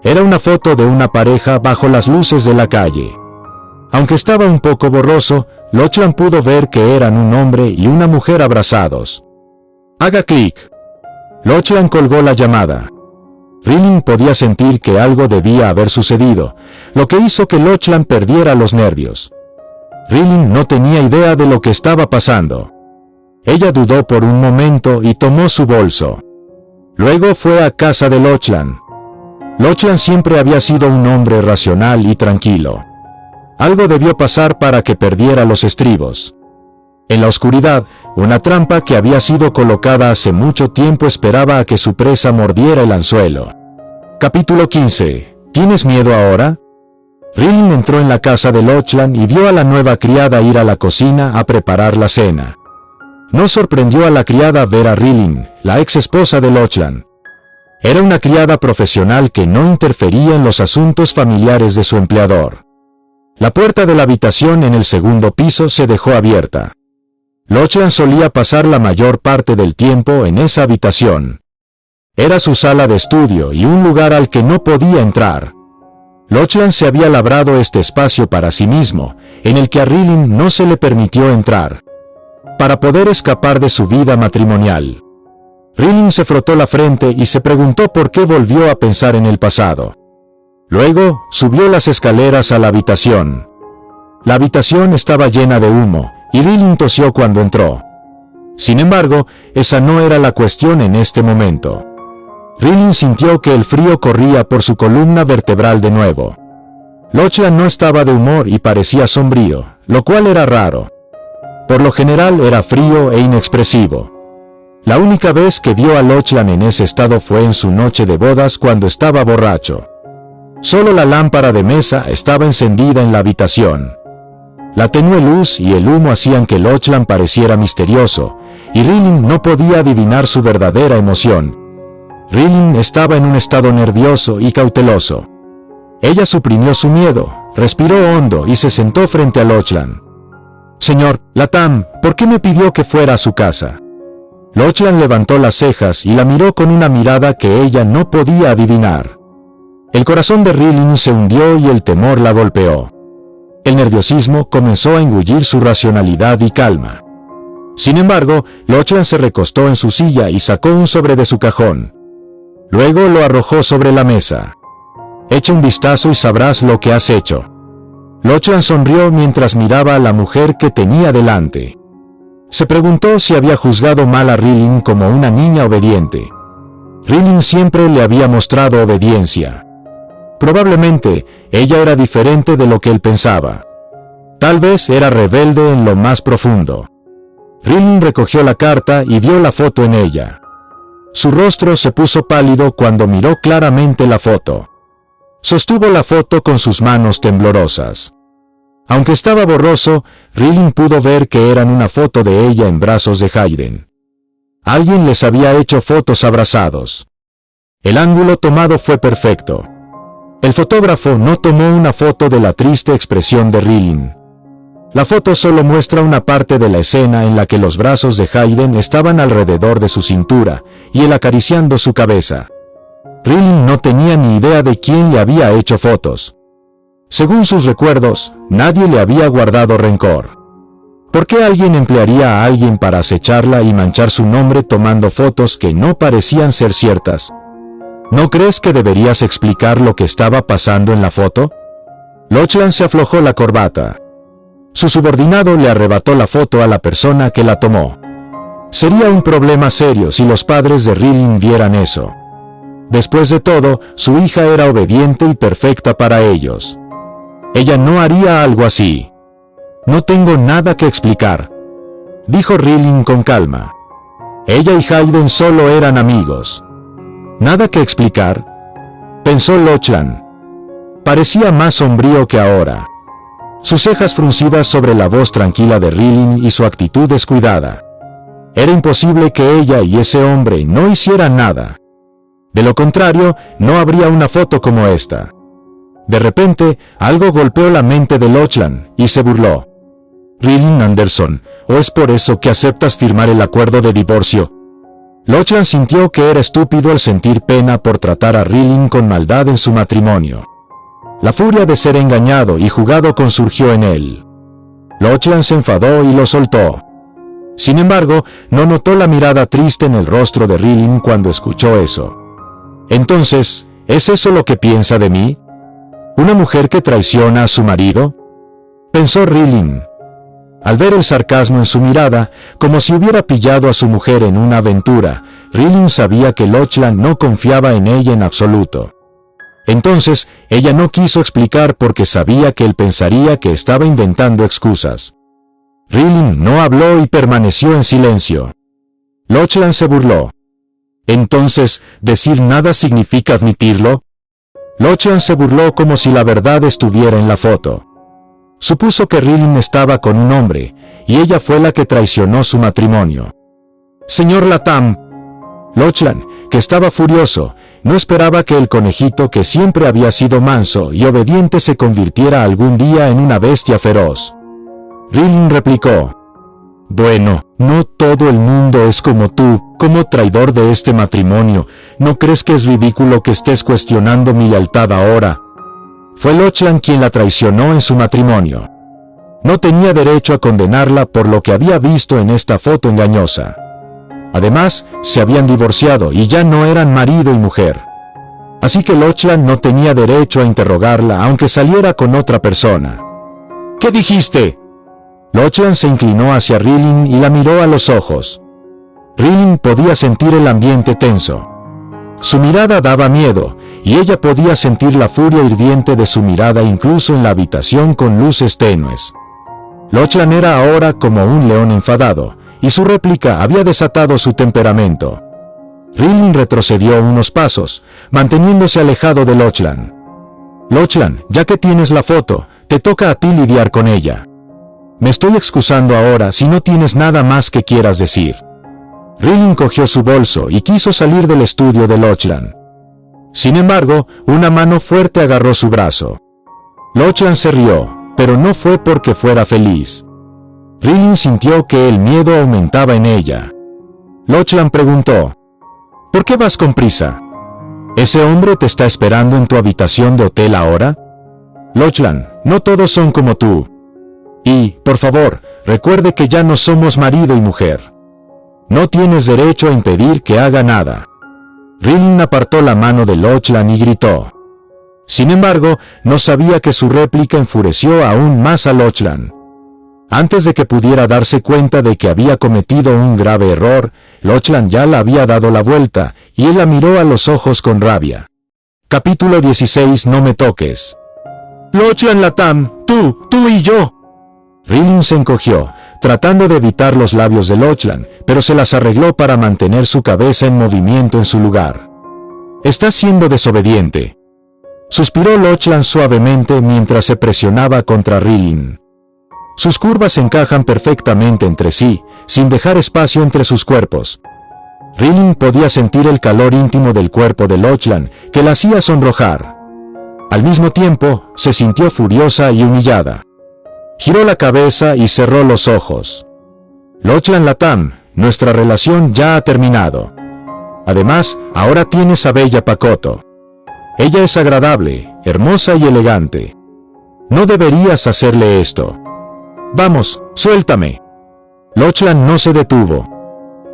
Era una foto de una pareja bajo las luces de la calle. Aunque estaba un poco borroso, Lochlan pudo ver que eran un hombre y una mujer abrazados. «Haga clic». Lochlan colgó la llamada. Rilin podía sentir que algo debía haber sucedido, lo que hizo que Lochlan perdiera los nervios. Rilin no tenía idea de lo que estaba pasando. Ella dudó por un momento y tomó su bolso. Luego fue a casa de Lochlan. Lochlan siempre había sido un hombre racional y tranquilo. Algo debió pasar para que perdiera los estribos. En la oscuridad, una trampa que había sido colocada hace mucho tiempo esperaba a que su presa mordiera el anzuelo. Capítulo 15. ¿Tienes miedo ahora? Rilin entró en la casa de Lochlan y vio a la nueva criada ir a la cocina a preparar la cena. No sorprendió a la criada ver a Rilin, la ex esposa de Lochlan. Era una criada profesional que no interfería en los asuntos familiares de su empleador. La puerta de la habitación en el segundo piso se dejó abierta. Lochlan solía pasar la mayor parte del tiempo en esa habitación. Era su sala de estudio y un lugar al que no podía entrar. Lochlan se había labrado este espacio para sí mismo, en el que a Rilin no se le permitió entrar, para poder escapar de su vida matrimonial. Rilin se frotó la frente y se preguntó por qué volvió a pensar en el pasado. Luego, subió las escaleras a la habitación. La habitación estaba llena de humo, y Rilin tosió cuando entró. Sin embargo, esa no era la cuestión en este momento. Rilin sintió que el frío corría por su columna vertebral de nuevo. Lochlan no estaba de humor y parecía sombrío, lo cual era raro. Por lo general era frío e inexpresivo. La única vez que vio a Lochlan en ese estado fue en su noche de bodas cuando estaba borracho. Solo la lámpara de mesa estaba encendida en la habitación. La tenue luz y el humo hacían que Lochlan pareciera misterioso, y Rilin no podía adivinar su verdadera emoción. Rilin estaba en un estado nervioso y cauteloso. Ella suprimió su miedo, respiró hondo y se sentó frente a Lochlan. «Señor, Latam, ¿por qué me pidió que fuera a su casa?» Lochlan levantó las cejas y la miró con una mirada que ella no podía adivinar. El corazón de Rilin se hundió y el temor la golpeó. El nerviosismo comenzó a engullir su racionalidad y calma. Sin embargo, Lochlan se recostó en su silla y sacó un sobre de su cajón. Luego lo arrojó sobre la mesa. «Echa un vistazo y sabrás lo que has hecho». Lochlan sonrió mientras miraba a la mujer que tenía delante. Se preguntó si había juzgado mal a Rilin como una niña obediente. Rilin siempre le había mostrado obediencia. Probablemente, ella era diferente de lo que él pensaba. Tal vez era rebelde en lo más profundo. Rilin recogió la carta y vio la foto en ella. Su rostro se puso pálido cuando miró claramente la foto. Sostuvo la foto con sus manos temblorosas. Aunque estaba borroso, Rilin pudo ver que eran una foto de ella en brazos de Hayden. Alguien les había hecho fotos abrazados. El ángulo tomado fue perfecto. El fotógrafo no tomó una foto de la triste expresión de Rilin. La foto solo muestra una parte de la escena en la que los brazos de Hayden estaban alrededor de su cintura, y él acariciando su cabeza. Rilin no tenía ni idea de quién le había hecho fotos. Según sus recuerdos, nadie le había guardado rencor. ¿Por qué alguien emplearía a alguien para acecharla y manchar su nombre tomando fotos que no parecían ser ciertas? ¿No crees que deberías explicar lo que estaba pasando en la foto? Lochlan se aflojó la corbata. Su subordinado le arrebató la foto a la persona que la tomó. Sería un problema serio si los padres de Rilin vieran eso. Después de todo, su hija era obediente y perfecta para ellos. Ella no haría algo así. «No tengo nada que explicar», dijo Rilin con calma. Ella y Hayden solo eran amigos. «¿Nada que explicar?», pensó Lochlan. Parecía más sombrío que ahora. Sus cejas fruncidas sobre la voz tranquila de Rilin y su actitud descuidada. Era imposible que ella y ese hombre no hicieran nada. De lo contrario, no habría una foto como esta. De repente, algo golpeó la mente de Lochlan, y se burló. «Rilin Anderson, ¿o es por eso que aceptas firmar el acuerdo de divorcio?» Lochlan sintió que era estúpido al sentir pena por tratar a Rilin con maldad en su matrimonio. La furia de ser engañado y jugado consurgió en él. Lochlan se enfadó y lo soltó. Sin embargo, no notó la mirada triste en el rostro de Rilin cuando escuchó eso. «Entonces, ¿es eso lo que piensa de mí? ¿Una mujer que traiciona a su marido?», pensó Rilin. Al ver el sarcasmo en su mirada, como si hubiera pillado a su mujer en una aventura, Rilin sabía que Lochlan no confiaba en ella en absoluto. Entonces, ella no quiso explicar porque sabía que él pensaría que estaba inventando excusas. Rilin no habló y permaneció en silencio. Lochlan se burló. «¿Entonces, decir nada significa admitirlo?». Lochlan se burló como si la verdad estuviera en la foto. Supuso que Rilin estaba con un hombre, y ella fue la que traicionó su matrimonio. «Señor Latham». Lochlan, que estaba furioso, no esperaba que el conejito que siempre había sido manso y obediente se convirtiera algún día en una bestia feroz. Rilin replicó: «Bueno, no todo el mundo es como tú, como traidor de este matrimonio. ¿No crees que es ridículo que estés cuestionando mi lealtad ahora?». Fue Lochlan quien la traicionó en su matrimonio. No tenía derecho a condenarla por lo que había visto en esta foto engañosa. Además, se habían divorciado y ya no eran marido y mujer. Así que Lochlan no tenía derecho a interrogarla aunque saliera con otra persona. «¿Qué dijiste?». Lochlan se inclinó hacia Rilin y la miró a los ojos. Rilin podía sentir el ambiente tenso. Su mirada daba miedo, y ella podía sentir la furia hirviente de su mirada incluso en la habitación con luces tenues. Lochlan era ahora como un león enfadado, y su réplica había desatado su temperamento. Rilin retrocedió unos pasos, manteniéndose alejado de Lochlan. «Lochlan, ya que tienes la foto, te toca a ti lidiar con ella. Me estoy excusando ahora si no tienes nada más que quieras decir». Rilin cogió su bolso y quiso salir del estudio de Lochlan. Sin embargo, una mano fuerte agarró su brazo. Lochlan se rió, pero no fue porque fuera feliz. Rilin sintió que el miedo aumentaba en ella. Lochlan preguntó: «¿Por qué vas con prisa? ¿Ese hombre te está esperando en tu habitación de hotel ahora?». «Lochlan, no todos son como tú. Y, por favor, recuerde que ya no somos marido y mujer. No tienes derecho a impedir que haga nada». Rilin apartó la mano de Lochlan y gritó. Sin embargo, no sabía que su réplica enfureció aún más a Lochlan. Antes de que pudiera darse cuenta de que había cometido un grave error, Lochlan ya la había dado la vuelta, y él la miró a los ojos con rabia. Capítulo 16. No me toques. «Lochlan Latham, tú y yo». Rilin se encogió, tratando de evitar los labios de Lochlan, pero se las arregló para mantener su cabeza en movimiento en su lugar. «Estás siendo desobediente», suspiró Lochlan suavemente mientras se presionaba contra Rilin. Sus curvas encajan perfectamente entre sí, sin dejar espacio entre sus cuerpos. Rilin podía sentir el calor íntimo del cuerpo de Lochlan, que la hacía sonrojar. Al mismo tiempo, se sintió furiosa y humillada. Giró la cabeza y cerró los ojos. «Lochlan Latham, nuestra relación ya ha terminado. Además, ahora tienes a Bella Pacoto. Ella es agradable, hermosa y elegante. No deberías hacerle esto. Vamos, suéltame». Lochlan no se detuvo.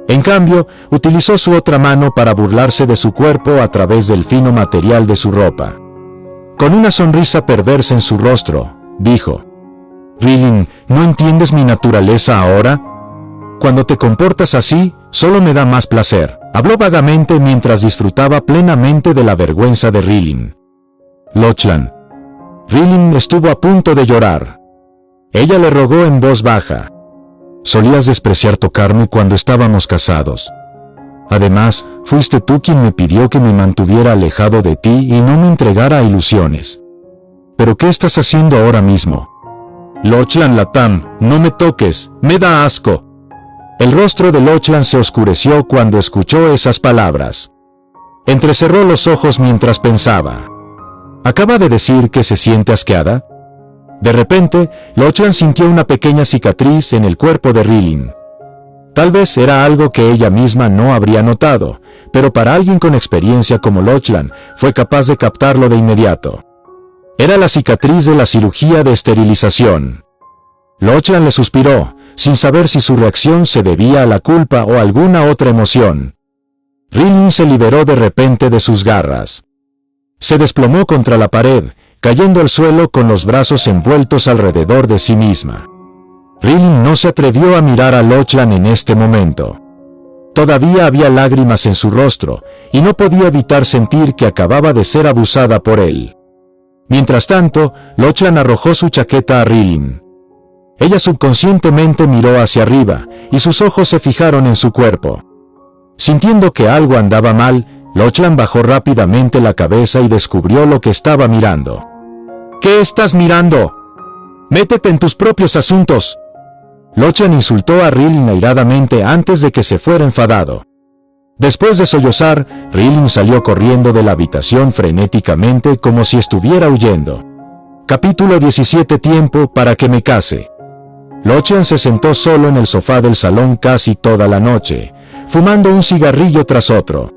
En cambio, utilizó su otra mano para burlarse de su cuerpo a través del fino material de su ropa. Con una sonrisa perversa en su rostro, dijo: «Rilin, ¿no entiendes mi naturaleza ahora? Cuando te comportas así, solo me da más placer». Habló vagamente mientras disfrutaba plenamente de la vergüenza de Rilin. «Lochlan». Rilin estuvo a punto de llorar. Ella le rogó en voz baja: «Solías despreciar tocarme cuando estábamos casados. Además, fuiste tú quien me pidió que me mantuviera alejado de ti y no me entregara a ilusiones. ¿Pero qué estás haciendo ahora mismo?». «Lochlan Latham, no me toques, me da asco». El rostro de Lochlan se oscureció cuando escuchó esas palabras. Entrecerró los ojos mientras pensaba. ¿Acaba de decir que se siente asqueada? De repente, Lo-chan sintió una pequeña cicatriz en el cuerpo de Rilin. Tal vez era algo que ella misma no habría notado, pero para alguien con experiencia como Lo-chan, fue capaz de captarlo de inmediato. Era la cicatriz de la cirugía de esterilización. Lo-chan le suspiró, sin saber si su reacción se debía a la culpa o alguna otra emoción. Rilin se liberó de repente de sus garras. Se desplomó contra la pared, cayendo al suelo con los brazos envueltos alrededor de sí misma. Rilin no se atrevió a mirar a Lo-chan en este momento. Todavía había lágrimas en su rostro, y no podía evitar sentir que acababa de ser abusada por él. Mientras tanto, Lo-chan arrojó su chaqueta a Rilin. Ella subconscientemente miró hacia arriba, y sus ojos se fijaron en su cuerpo. Sintiendo que algo andaba mal, Lo-chan bajó rápidamente la cabeza y descubrió lo que estaba mirando. ¿Qué estás mirando? ¡Métete en tus propios asuntos! Lo-chan insultó a Rilin airadamente antes de que se fuera enfadado. Después de sollozar, Rilin salió corriendo de la habitación frenéticamente como si estuviera huyendo. Capítulo 17. Tiempo para que me case. Lo-chan se sentó solo en el sofá del salón casi toda la noche, fumando un cigarrillo tras otro.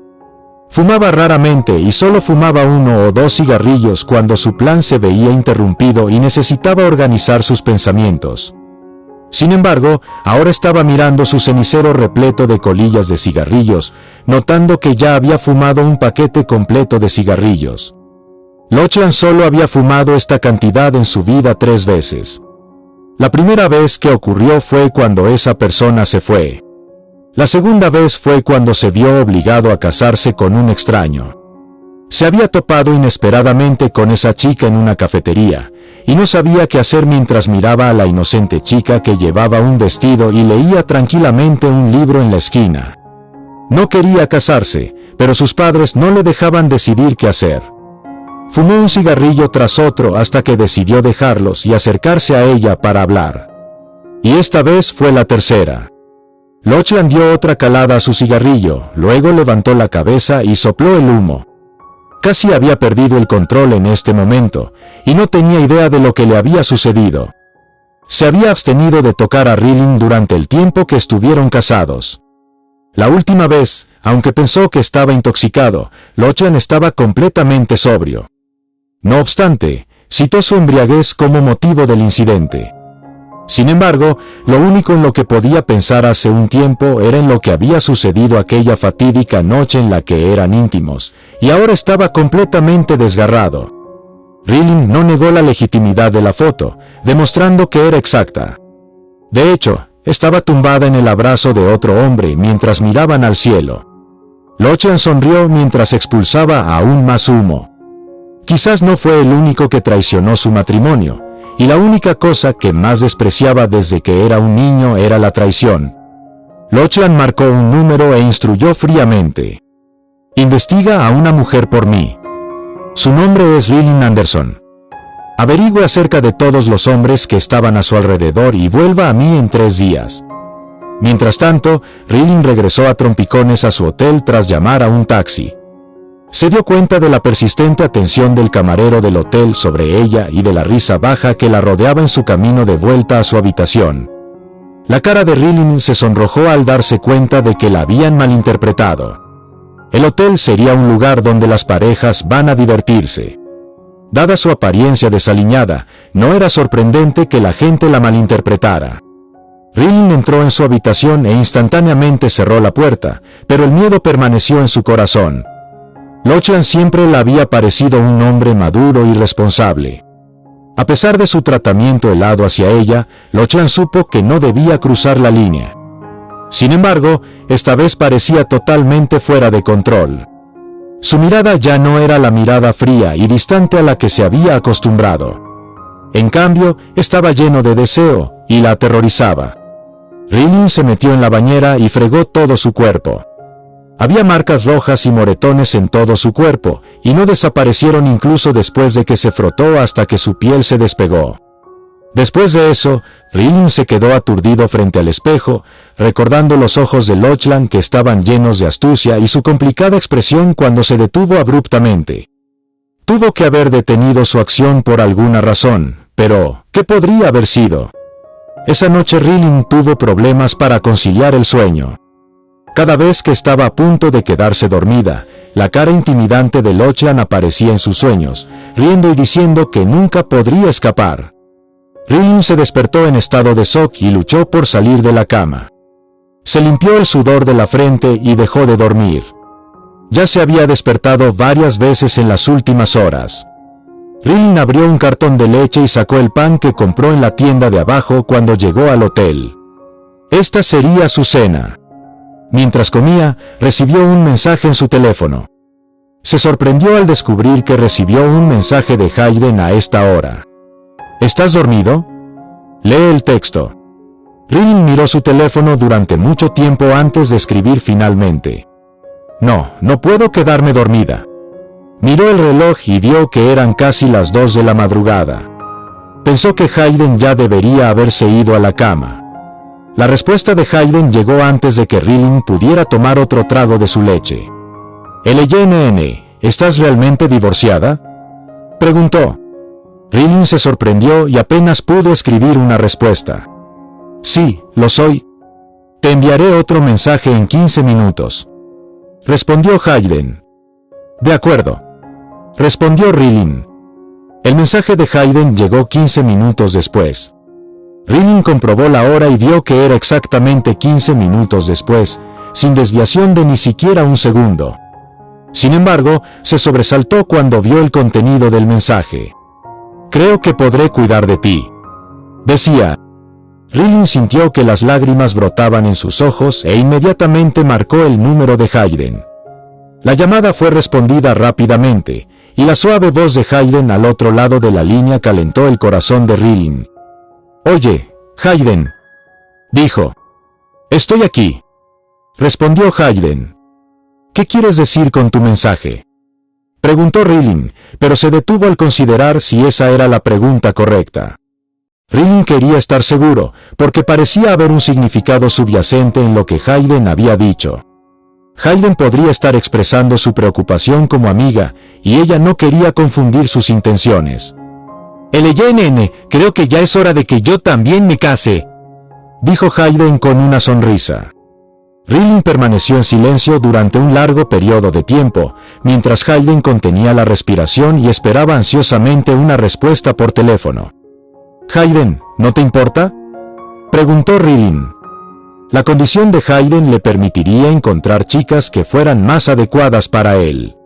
Fumaba raramente y solo fumaba 1 o 2 cigarrillos cuando su plan se veía interrumpido y necesitaba organizar sus pensamientos. Sin embargo, ahora estaba mirando su cenicero repleto de colillas de cigarrillos, notando que ya había fumado un paquete completo de cigarrillos. Lo-chan solo había fumado esta cantidad en su vida 3 veces. La primera vez que ocurrió fue cuando esa persona se fue. La segunda vez fue cuando se vio obligado a casarse con un extraño. Se había topado inesperadamente con esa chica en una cafetería, y no sabía qué hacer mientras miraba a la inocente chica que llevaba un vestido y leía tranquilamente un libro en la esquina. No quería casarse, pero sus padres no le dejaban decidir qué hacer. Fumó un cigarrillo tras otro hasta que decidió dejarlos y acercarse a ella para hablar. Y esta vez fue la tercera. Lo-chan dio otra calada a su cigarrillo, luego levantó la cabeza y sopló el humo. Casi había perdido el control en este momento, y no tenía idea de lo que le había sucedido. Se había abstenido de tocar a Rilin durante el tiempo que estuvieron casados. La última vez, aunque pensó que estaba intoxicado, Lo-chan estaba completamente sobrio. No obstante, citó su embriaguez como motivo del incidente. Sin embargo, lo único en lo que podía pensar hace un tiempo era en lo que había sucedido aquella fatídica noche en la que eran íntimos, y ahora estaba completamente desgarrado. Rilin no negó la legitimidad de la foto, demostrando que era exacta. De hecho, estaba tumbada en el abrazo de otro hombre mientras miraban al cielo. Lo-chan sonrió mientras expulsaba aún más humo. Quizás no fue el único que traicionó su matrimonio, y la única cosa que más despreciaba desde que era un niño era la traición. Lo-chan marcó un número e instruyó fríamente. Investiga a una mujer por mí. Su nombre es Rilin Anderson. Averigüe acerca de todos los hombres que estaban a su alrededor y vuelva a mí en 3 días. Mientras tanto, Rilin regresó a trompicones a su hotel tras llamar a un taxi. Se dio cuenta de la persistente atención del camarero del hotel sobre ella y de la risa baja que la rodeaba en su camino de vuelta a su habitación. La cara de Rilin se sonrojó al darse cuenta de que la habían malinterpretado. El hotel sería un lugar donde las parejas van a divertirse. Dada su apariencia desaliñada, no era sorprendente que la gente la malinterpretara. Rilin entró en su habitación e instantáneamente cerró la puerta, pero el miedo permaneció en su corazón. Lo-chan siempre le había parecido un hombre maduro y responsable. A pesar de su tratamiento helado hacia ella, Lo-chan supo que no debía cruzar la línea. Sin embargo, esta vez parecía totalmente fuera de control. Su mirada ya no era la mirada fría y distante a la que se había acostumbrado. En cambio, estaba lleno de deseo, y la aterrorizaba. Rilin se metió en la bañera y fregó todo su cuerpo. Había marcas rojas y moretones en todo su cuerpo, y no desaparecieron incluso después de que se frotó hasta que su piel se despegó. Después de eso, Rilin se quedó aturdido frente al espejo, recordando los ojos de Lochlan que estaban llenos de astucia y su complicada expresión cuando se detuvo abruptamente. Tuvo que haber detenido su acción por alguna razón, pero, ¿qué podría haber sido? Esa noche Rilin tuvo problemas para conciliar el sueño. Cada vez que estaba a punto de quedarse dormida, la cara intimidante de Lochlan aparecía en sus sueños, riendo y diciendo que nunca podría escapar. Rilin se despertó en estado de shock y luchó por salir de la cama. Se limpió el sudor de la frente y dejó de dormir. Ya se había despertado varias veces en las últimas horas. Rilin abrió un cartón de leche y sacó el pan que compró en la tienda de abajo cuando llegó al hotel. Esta sería su cena. Mientras comía, recibió un mensaje en su teléfono. Se sorprendió al descubrir que recibió un mensaje de Hayden a esta hora. ¿Estás dormido? Lee el texto. Rilin miró su teléfono durante mucho tiempo antes de escribir finalmente. No puedo quedarme dormida. Miró el reloj y vio que eran casi las 2 de la madrugada. Pensó que Hayden ya debería haberse ido a la cama. La respuesta de Hayden llegó antes de que Rilin pudiera tomar otro trago de su leche. «LYNN, ¿estás realmente divorciada?», preguntó. Rilin se sorprendió y apenas pudo escribir una respuesta. «Sí, lo soy. Te enviaré otro mensaje en 15 minutos», respondió Hayden. «De acuerdo», respondió Rilin. El mensaje de Hayden llegó 15 minutos después. Rilin comprobó la hora y vio que era exactamente 15 minutos después, sin desviación de ni siquiera un segundo. Sin embargo, se sobresaltó cuando vio el contenido del mensaje. «Creo que podré cuidar de ti», decía. Rilin sintió que las lágrimas brotaban en sus ojos e inmediatamente marcó el número de Hayden. La llamada fue respondida rápidamente, y la suave voz de Hayden al otro lado de la línea calentó el corazón de Rilin. «Oye, Hayden», dijo. «Estoy aquí», respondió Hayden. «¿Qué quieres decir con tu mensaje?», preguntó Rilin, pero se detuvo al considerar si esa era la pregunta correcta. Rilin quería estar seguro, porque parecía haber un significado subyacente en lo que Hayden había dicho. Hayden podría estar expresando su preocupación como amiga, y ella no quería confundir sus intenciones. «LYNN, creo que ya es hora de que yo también me case», dijo Hayden con una sonrisa. Rilin permaneció en silencio durante un largo periodo de tiempo, mientras Hayden contenía la respiración y esperaba ansiosamente una respuesta por teléfono. «Hayden, ¿no te importa?», preguntó Rilin. La condición de Hayden le permitiría encontrar chicas que fueran más adecuadas para él.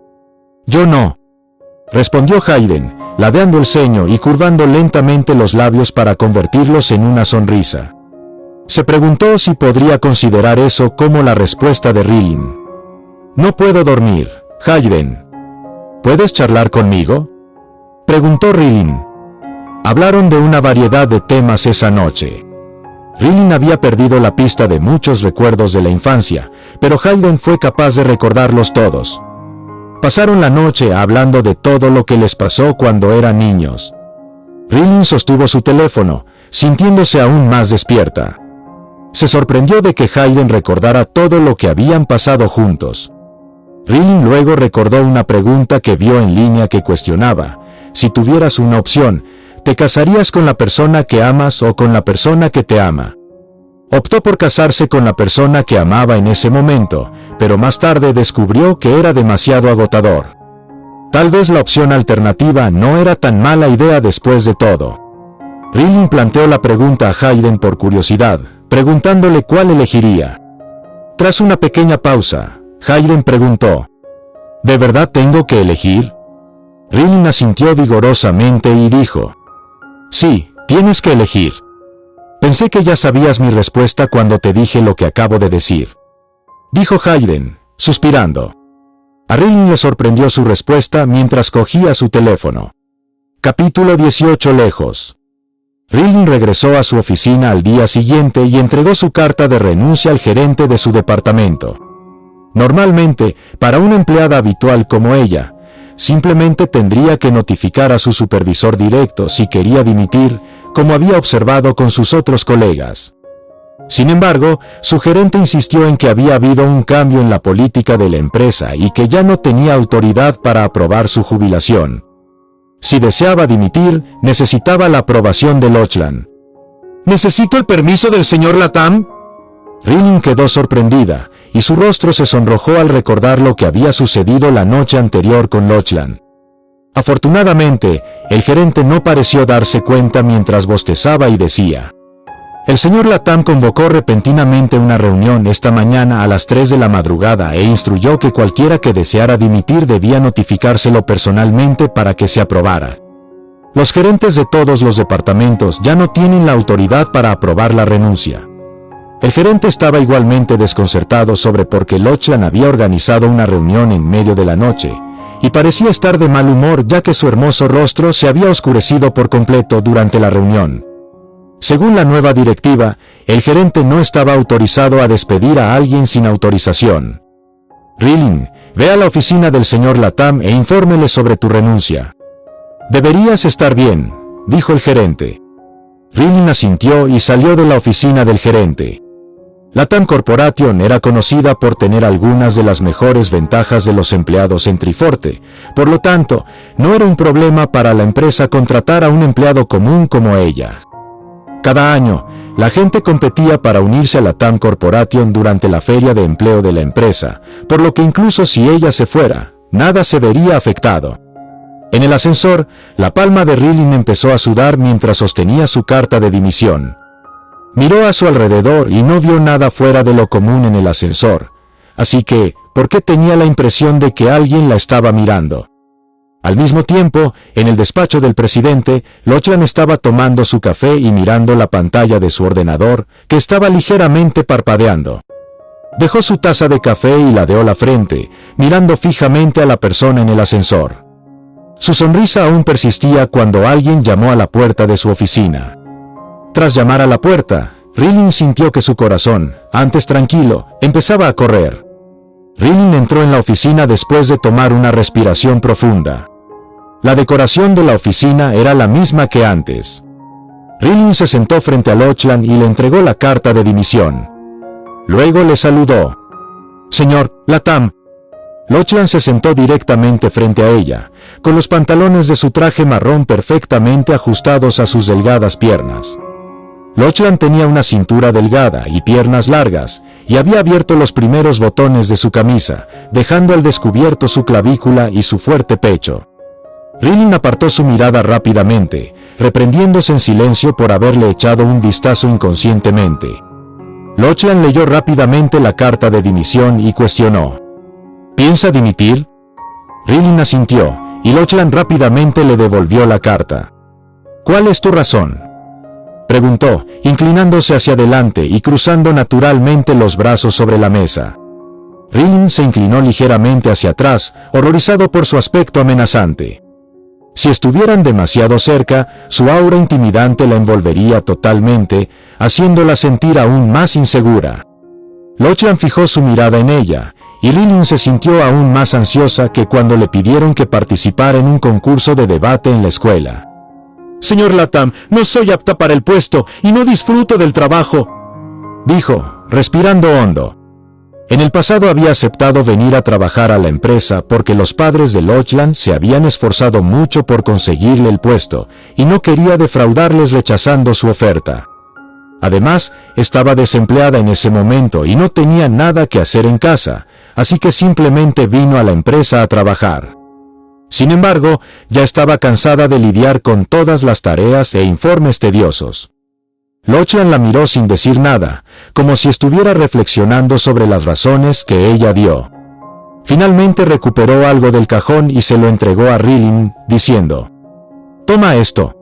«Yo no», respondió Hayden, ladeando el ceño y curvando lentamente los labios para convertirlos en una sonrisa. Se preguntó si podría considerar eso como la respuesta de Rilin. «No puedo dormir, Hayden. ¿Puedes charlar conmigo?», preguntó Rilin. Hablaron de una variedad de temas esa noche. Rilin había perdido la pista de muchos recuerdos de la infancia, pero Hayden fue capaz de recordarlos todos. Pasaron la noche hablando de todo lo que les pasó cuando eran niños. Rilin sostuvo su teléfono, sintiéndose aún más despierta. Se sorprendió de que Hayden recordara todo lo que habían pasado juntos. Rilin luego recordó una pregunta que vio en línea que cuestionaba: si tuvieras una opción, ¿te casarías con la persona que amas o con la persona que te ama? Optó por casarse con la persona que amaba en ese momento, pero más tarde descubrió que era demasiado agotador. Tal vez la opción alternativa no era tan mala idea después de todo. Rilin planteó la pregunta a Hayden por curiosidad, preguntándole cuál elegiría. Tras una pequeña pausa, Hayden preguntó: ¿de verdad tengo que elegir? Rilin asintió vigorosamente y dijo: «Sí, tienes que elegir. Pensé que ya sabías mi respuesta cuando te dije lo que acabo de decir», dijo Hayden, suspirando. A Rilin le sorprendió su respuesta mientras cogía su teléfono. Capítulo 18. Lejos. Rilin regresó a su oficina al día siguiente y entregó su carta de renuncia al gerente de su departamento. Normalmente, para una empleada habitual como ella, simplemente tendría que notificar a su supervisor directo si quería dimitir, como había observado con sus otros colegas. Sin embargo, su gerente insistió en que había habido un cambio en la política de la empresa y que ya no tenía autoridad para aprobar su jubilación. Si deseaba dimitir, necesitaba la aprobación de Lochlan. ¿Necesito el permiso del señor Latham? Rilling quedó sorprendida, y su rostro se sonrojó al recordar lo que había sucedido la noche anterior con Lochlan. Afortunadamente, el gerente no pareció darse cuenta mientras bostezaba y decía: el señor Latham convocó repentinamente una reunión esta mañana a las 3 de la madrugada e instruyó que cualquiera que deseara dimitir debía notificárselo personalmente para que se aprobara. Los gerentes de todos los departamentos ya no tienen la autoridad para aprobar la renuncia. El gerente estaba igualmente desconcertado sobre por qué Lochlan había organizado una reunión en medio de la noche, y parecía estar de mal humor ya que su hermoso rostro se había oscurecido por completo durante la reunión. Según la nueva directiva, el gerente no estaba autorizado a despedir a alguien sin autorización. Rilling, ve a la oficina del señor Latham e infórmele sobre tu renuncia. Deberías estar bien, dijo el gerente. Rilling asintió y salió de la oficina del gerente. Latham Corporation era conocida por tener algunas de las mejores ventajas de los empleados en Triforte, por lo tanto, no era un problema para la empresa contratar a un empleado común como ella. Cada año, la gente competía para unirse a Latham Corporation durante la feria de empleo de la empresa, por lo que incluso si ella se fuera, nada se vería afectado. En el ascensor, la palma de Rilling empezó a sudar mientras sostenía su carta de dimisión. Miró a su alrededor y no vio nada fuera de lo común en el ascensor, así que, ¿por qué tenía la impresión de que alguien la estaba mirando? Al mismo tiempo, en el despacho del presidente, Lochlan estaba tomando su café y mirando la pantalla de su ordenador, que estaba ligeramente parpadeando. Dejó su taza de café y ladeó la frente, mirando fijamente a la persona en el ascensor. Su sonrisa aún persistía cuando alguien llamó a la puerta de su oficina. Tras llamar a la puerta, Rilling sintió que su corazón, antes tranquilo, empezaba a correr. Rilling entró en la oficina después de tomar una respiración profunda. La decoración de la oficina era la misma que antes. Rilling se sentó frente a Lochlan y le entregó la carta de dimisión. Luego le saludó. «Señor Latham». Lochlan se sentó directamente frente a ella, con los pantalones de su traje marrón perfectamente ajustados a sus delgadas piernas. Lochlan tenía una cintura delgada y piernas largas, y había abierto los primeros botones de su camisa, dejando al descubierto su clavícula y su fuerte pecho. Rilling apartó su mirada rápidamente, reprendiéndose en silencio por haberle echado un vistazo inconscientemente. Lochlan leyó rápidamente la carta de dimisión y cuestionó: ¿piensa dimitir? Rilling asintió, y Lochlan rápidamente le devolvió la carta. ¿Cuál es tu razón?, preguntó, inclinándose hacia adelante y cruzando naturalmente los brazos sobre la mesa. Rilling se inclinó ligeramente hacia atrás, horrorizado por su aspecto amenazante. Si estuvieran demasiado cerca, su aura intimidante la envolvería totalmente, haciéndola sentir aún más insegura. Lochlan fijó su mirada en ella, y Rilling se sintió aún más ansiosa que cuando le pidieron que participara en un concurso de debate en la escuela. «Señor Latham, no soy apta para el puesto y no disfruto del trabajo», dijo, respirando hondo. En el pasado había aceptado venir a trabajar a la empresa porque los padres de Lochlan se habían esforzado mucho por conseguirle el puesto, y no quería defraudarles rechazando su oferta. Además, estaba desempleada en ese momento y no tenía nada que hacer en casa, así que simplemente vino a la empresa a trabajar. Sin embargo, ya estaba cansada de lidiar con todas las tareas e informes tediosos. Lochlan la miró sin decir nada, como si estuviera reflexionando sobre las razones que ella dio. Finalmente recuperó algo del cajón y se lo entregó a Rilling, diciendo: «Toma esto».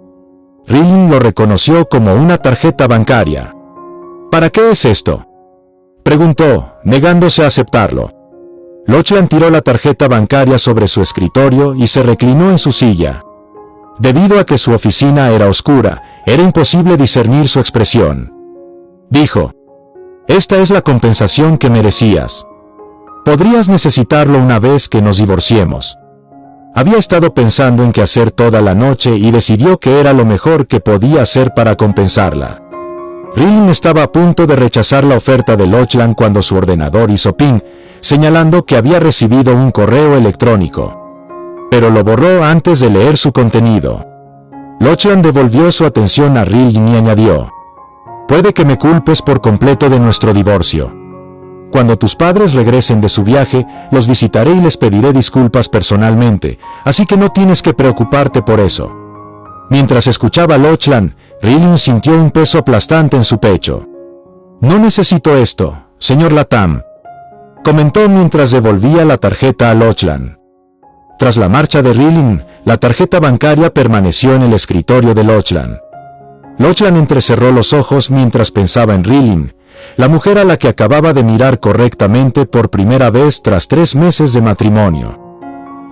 Rilling lo reconoció como una tarjeta bancaria. «¿Para qué es esto?», preguntó, negándose a aceptarlo. Lochlan tiró la tarjeta bancaria sobre su escritorio y se reclinó en su silla. Debido a que su oficina era oscura, era imposible discernir su expresión. Dijo: «Esta es la compensación que merecías. Podrías necesitarlo una vez que nos divorciemos». Había estado pensando en qué hacer toda la noche y decidió que era lo mejor que podía hacer para compensarla. Rilin estaba a punto de rechazar la oferta de Lochlan cuando su ordenador hizo ping, señalando que había recibido un correo electrónico. Pero lo borró antes de leer su contenido. Lochlan devolvió su atención a Rilin y añadió: «Puede que me culpes por completo de nuestro divorcio. Cuando tus padres regresen de su viaje, los visitaré y les pediré disculpas personalmente, así que no tienes que preocuparte por eso». Mientras escuchaba a Lochlan, Rilin sintió un peso aplastante en su pecho. «No necesito esto, señor Latham», comentó mientras devolvía la tarjeta a Lochlan. Tras la marcha de Rilin, la tarjeta bancaria permaneció en el escritorio de Lochlan. Lochlan entrecerró los ojos mientras pensaba en Rilin, la mujer a la que acababa de mirar correctamente por primera vez tras 3 meses de matrimonio.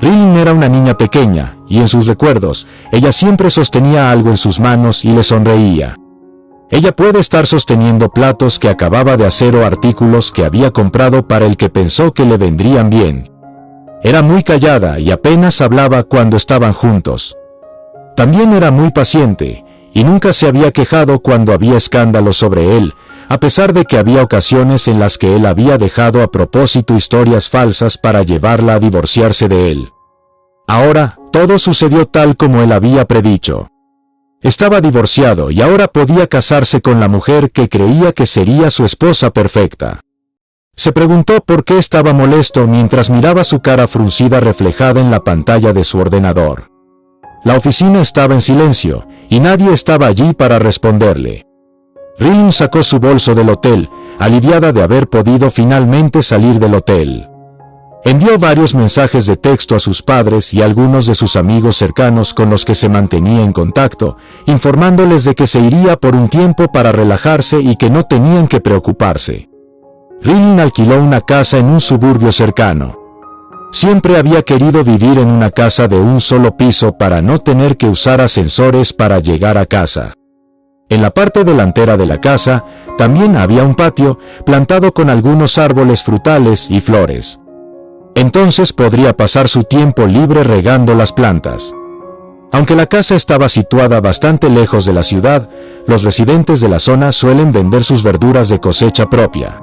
Rilin era una niña pequeña, y en sus recuerdos, ella siempre sostenía algo en sus manos y le sonreía. Ella puede estar sosteniendo platos que acababa de hacer o artículos que había comprado para el que pensó que le vendrían bien. Era muy callada y apenas hablaba cuando estaban juntos. También era muy paciente, y nunca se había quejado cuando había escándalos sobre él, a pesar de que había ocasiones en las que él había dejado a propósito historias falsas para llevarla a divorciarse de él. Ahora, todo sucedió tal como él había predicho. Estaba divorciado y ahora podía casarse con la mujer que creía que sería su esposa perfecta. Se preguntó por qué estaba molesto mientras miraba su cara fruncida reflejada en la pantalla de su ordenador. La oficina estaba en silencio, y nadie estaba allí para responderle. Rilin sacó su bolso del hotel, aliviada de haber podido finalmente salir del hotel. Envió varios mensajes de texto a sus padres y a algunos de sus amigos cercanos con los que se mantenía en contacto, informándoles de que se iría por un tiempo para relajarse y que no tenían que preocuparse. Rilin alquiló una casa en un suburbio cercano. Siempre había querido vivir en una casa de un solo piso para no tener que usar ascensores para llegar a casa. En la parte delantera de la casa, también había un patio, plantado con algunos árboles frutales y flores. Entonces podría pasar su tiempo libre regando las plantas. Aunque la casa estaba situada bastante lejos de la ciudad, los residentes de la zona suelen vender sus verduras de cosecha propia.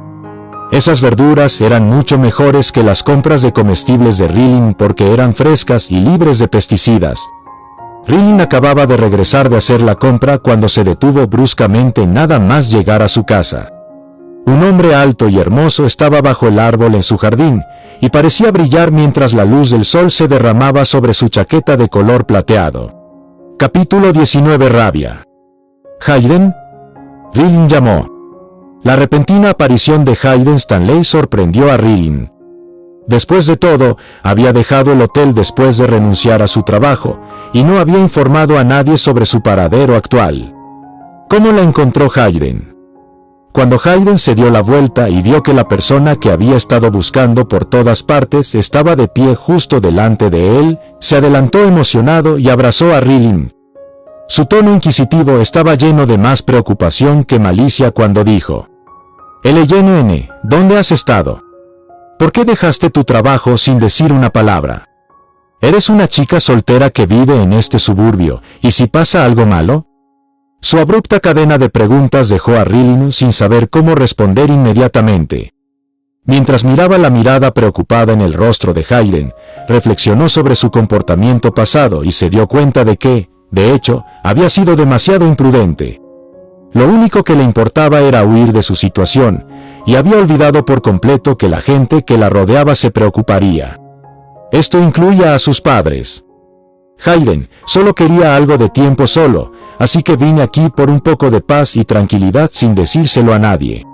Esas verduras eran mucho mejores que las compras de comestibles de Rilin porque eran frescas y libres de pesticidas. Rilin acababa de regresar de hacer la compra cuando se detuvo bruscamente nada más llegar a su casa. Un hombre alto y hermoso estaba bajo el árbol en su jardín, y parecía brillar mientras la luz del sol se derramaba sobre su chaqueta de color plateado. Capítulo 19. Rabia. ¿Hayden? Rilin llamó. La repentina aparición de Hayden Stanley sorprendió a Rilin. Después de todo, había dejado el hotel después de renunciar a su trabajo, y no había informado a nadie sobre su paradero actual. ¿Cómo la encontró Hayden? Cuando Hayden se dio la vuelta y vio que la persona que había estado buscando por todas partes estaba de pie justo delante de él, se adelantó emocionado y abrazó a Rilin. Su tono inquisitivo estaba lleno de más preocupación que malicia cuando dijo: «LNN, ¿dónde has estado? ¿Por qué dejaste tu trabajo sin decir una palabra? ¿Eres una chica soltera que vive en este suburbio, y si pasa algo malo?» Su abrupta cadena de preguntas dejó a Rilin sin saber cómo responder inmediatamente. Mientras miraba la mirada preocupada en el rostro de Hayden, reflexionó sobre su comportamiento pasado y se dio cuenta de que, de hecho, había sido demasiado imprudente. Lo único que le importaba era huir de su situación, y había olvidado por completo que la gente que la rodeaba se preocuparía. Esto incluía a sus padres. Hayden solo quería algo de tiempo solo, así que vine aquí por un poco de paz y tranquilidad sin decírselo a nadie.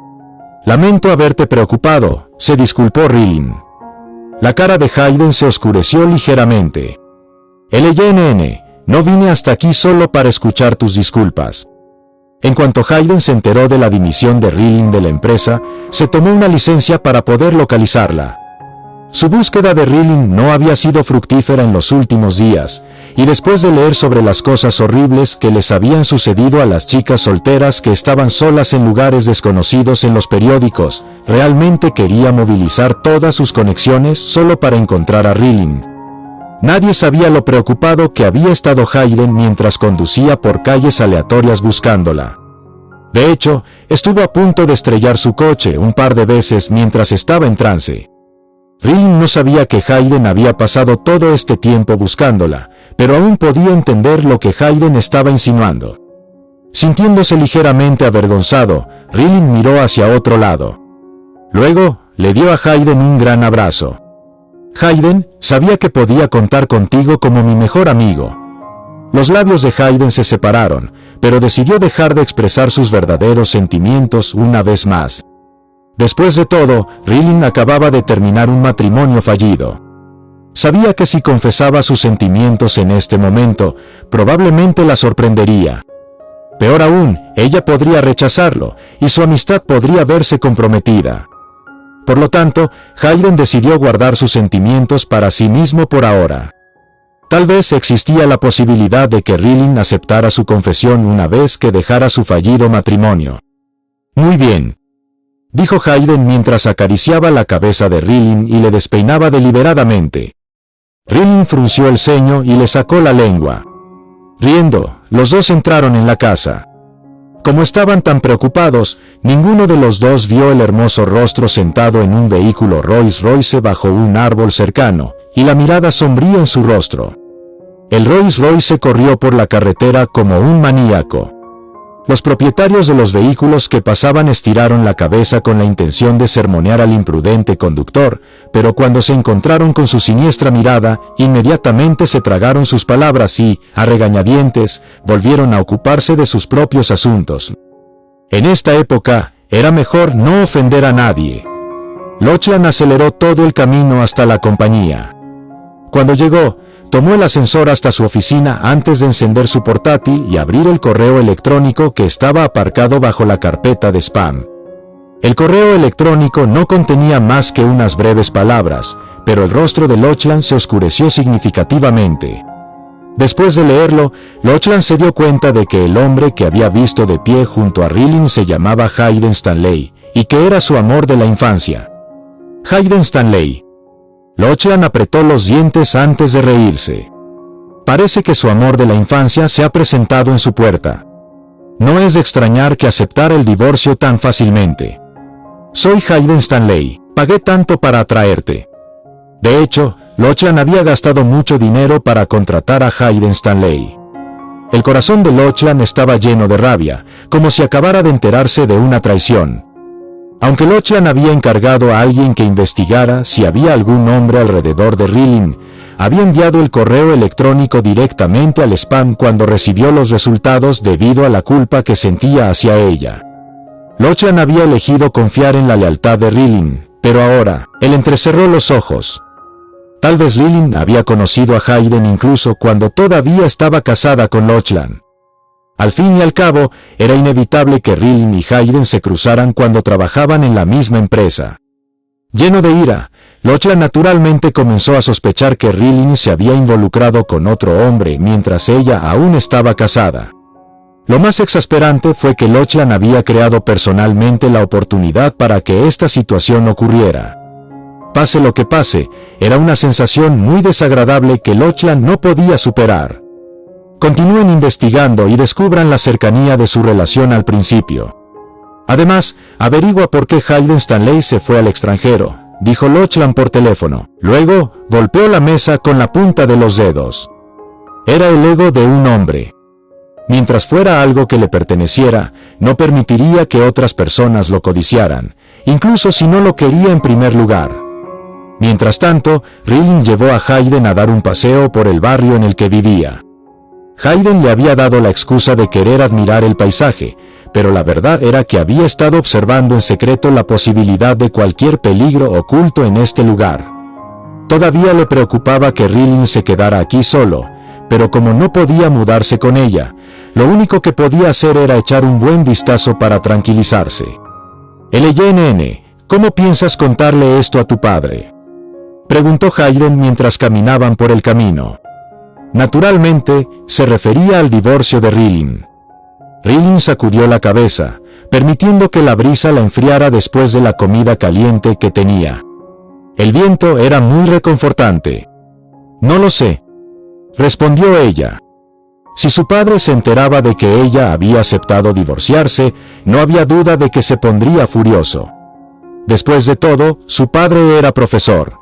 Lamento haberte preocupado, se disculpó Rilin. La cara de Hayden se oscureció ligeramente. LNN, no vine hasta aquí solo para escuchar tus disculpas. En cuanto Hayden se enteró de la dimisión de Rilin de la empresa, se tomó una licencia para poder localizarla. Su búsqueda de Rilin no había sido fructífera en los últimos días, y después de leer sobre las cosas horribles que les habían sucedido a las chicas solteras que estaban solas en lugares desconocidos en los periódicos, realmente quería movilizar todas sus conexiones solo para encontrar a Rilin. Nadie sabía lo preocupado que había estado Hayden mientras conducía por calles aleatorias buscándola. De hecho, Estuvo a punto de estrellar su coche un par de veces mientras estaba en trance. Rilin no sabía que Hayden había pasado todo este tiempo buscándola, pero aún podía entender lo que Hayden estaba insinuando. Sintiéndose ligeramente avergonzado, Rilin miró hacia otro lado. Luego, le dio a Hayden un gran abrazo. Hayden, sabía que podía contar contigo como mi mejor amigo. Los labios de Hayden se separaron, pero decidió dejar de expresar sus verdaderos sentimientos una vez más. Después de todo, Rilin acababa de terminar un matrimonio fallido. Sabía que si confesaba sus sentimientos en este momento, probablemente la sorprendería. Peor aún, ella podría rechazarlo, y su amistad podría verse comprometida. Por lo tanto, Hayden decidió guardar sus sentimientos para sí mismo por ahora. Tal vez existía la posibilidad de que Rilin aceptara su confesión una vez que dejara su fallido matrimonio. Muy bien, dijo Hayden mientras acariciaba la cabeza de Rilin y le despeinaba deliberadamente. Rilin frunció el ceño y le sacó la lengua. Riendo, los dos entraron en la casa. Como estaban tan preocupados, ninguno de los dos vio el hermoso rostro sentado en un vehículo Rolls-Royce bajo un árbol cercano, y la mirada sombría en su rostro. El Rolls-Royce corrió por la carretera como un maníaco. Los propietarios de los vehículos que pasaban estiraron la cabeza con la intención de sermonear al imprudente conductor, pero cuando se encontraron con su siniestra mirada, inmediatamente se tragaron sus palabras y, a regañadientes, volvieron a ocuparse de sus propios asuntos. En esta época, era mejor no ofender a nadie. Lochlan aceleró todo el camino hasta la compañía. Cuando llegó, tomó el ascensor hasta su oficina antes de encender su portátil y abrir el correo electrónico que estaba aparcado bajo la carpeta de spam. El correo electrónico no contenía más que unas breves palabras, pero el rostro de Lochlan se oscureció significativamente. Después de leerlo, Lochlan se dio cuenta de que el hombre que había visto de pie junto a Rilin se llamaba Hayden Stanley, y que era su amor de la infancia. Hayden Stanley. Lochlan apretó los dientes antes de reírse. Parece que su amor de la infancia se ha presentado en su puerta. No es de extrañar que aceptara el divorcio tan fácilmente. Soy Hayden Stanley, pagué tanto para atraerte. De hecho, Lochlan había gastado mucho dinero para contratar a Hayden Stanley. El corazón de Lochlan estaba lleno de rabia, como si acabara de enterarse de una traición. Aunque Lochlan había encargado a alguien que investigara si había algún hombre alrededor de Rilin, había enviado el correo electrónico directamente al spam cuando recibió los resultados debido a la culpa que sentía hacia ella. Lochlan había elegido confiar en la lealtad de Rilin, pero ahora, él entrecerró los ojos. Tal vez Rilin había conocido a Hayden incluso cuando todavía estaba casada con Lochlan. Al fin y al cabo, era inevitable que Rilin y Hayden se cruzaran cuando trabajaban en la misma empresa. Lleno de ira, Lochlan naturalmente comenzó a sospechar que Rilin se había involucrado con otro hombre mientras ella aún estaba casada. Lo más exasperante fue que Lochlan había creado personalmente la oportunidad para que esta situación ocurriera. Pase lo que pase, era una sensación muy desagradable que Lochlan no podía superar. Continúen investigando y descubran la cercanía de su relación al principio. Además, averigua por qué Hayden Stanley se fue al extranjero, dijo Lochlan por teléfono. Luego, golpeó la mesa con la punta de los dedos. Era el ego de un hombre. Mientras fuera algo que le perteneciera, no permitiría que otras personas lo codiciaran, incluso si no lo quería en primer lugar. Mientras tanto, Rilin llevó a Hayden a dar un paseo por el barrio en el que vivía. Hayden le había dado la excusa de querer admirar el paisaje, pero la verdad era que había estado observando en secreto la posibilidad de cualquier peligro oculto en este lugar. Todavía le preocupaba que Rilin se quedara aquí solo, pero como no podía mudarse con ella, lo único que podía hacer era echar un buen vistazo para tranquilizarse. LNN, ¿cómo piensas contarle esto a tu padre?, preguntó Hayden mientras caminaban por el camino. Naturalmente, se refería al divorcio de Rilin. Rilin sacudió la cabeza, permitiendo que la brisa la enfriara después de la comida caliente que tenía. El viento era muy reconfortante. No lo sé, respondió ella. Si su padre se enteraba de que ella había aceptado divorciarse, no había duda de que se pondría furioso. Después de todo, su padre era profesor.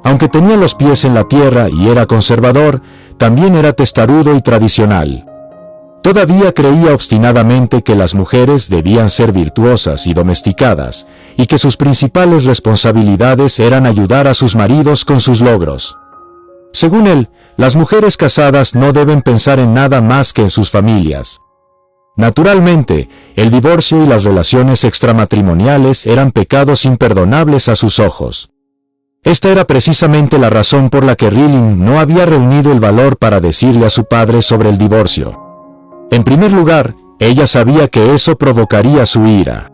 Aunque tenía los pies en la tierra y era conservador, también era testarudo y tradicional. Todavía creía obstinadamente que las mujeres debían ser virtuosas y domesticadas, y que sus principales responsabilidades eran ayudar a sus maridos con sus logros. Según él, las mujeres casadas no deben pensar en nada más que en sus familias. Naturalmente, el divorcio y las relaciones extramatrimoniales eran pecados imperdonables a sus ojos. Esta era precisamente la razón por la que Rilling no había reunido el valor para decirle a su padre sobre el divorcio. En primer lugar, ella sabía que eso provocaría su ira.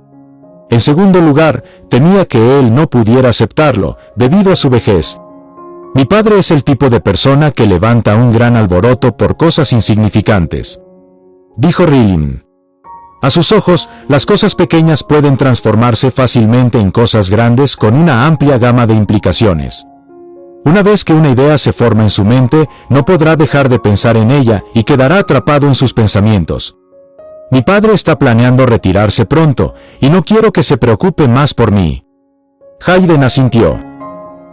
En segundo lugar, temía que él no pudiera aceptarlo, debido a su vejez. Mi padre es el tipo de persona que levanta un gran alboroto por cosas insignificantes, dijo Rilling. A sus ojos, las cosas pequeñas pueden transformarse fácilmente en cosas grandes con una amplia gama de implicaciones. Una vez que una idea se forma en su mente, no podrá dejar de pensar en ella y quedará atrapado en sus pensamientos. Mi padre está planeando retirarse pronto, y no quiero que se preocupe más por mí. Hayden asintió.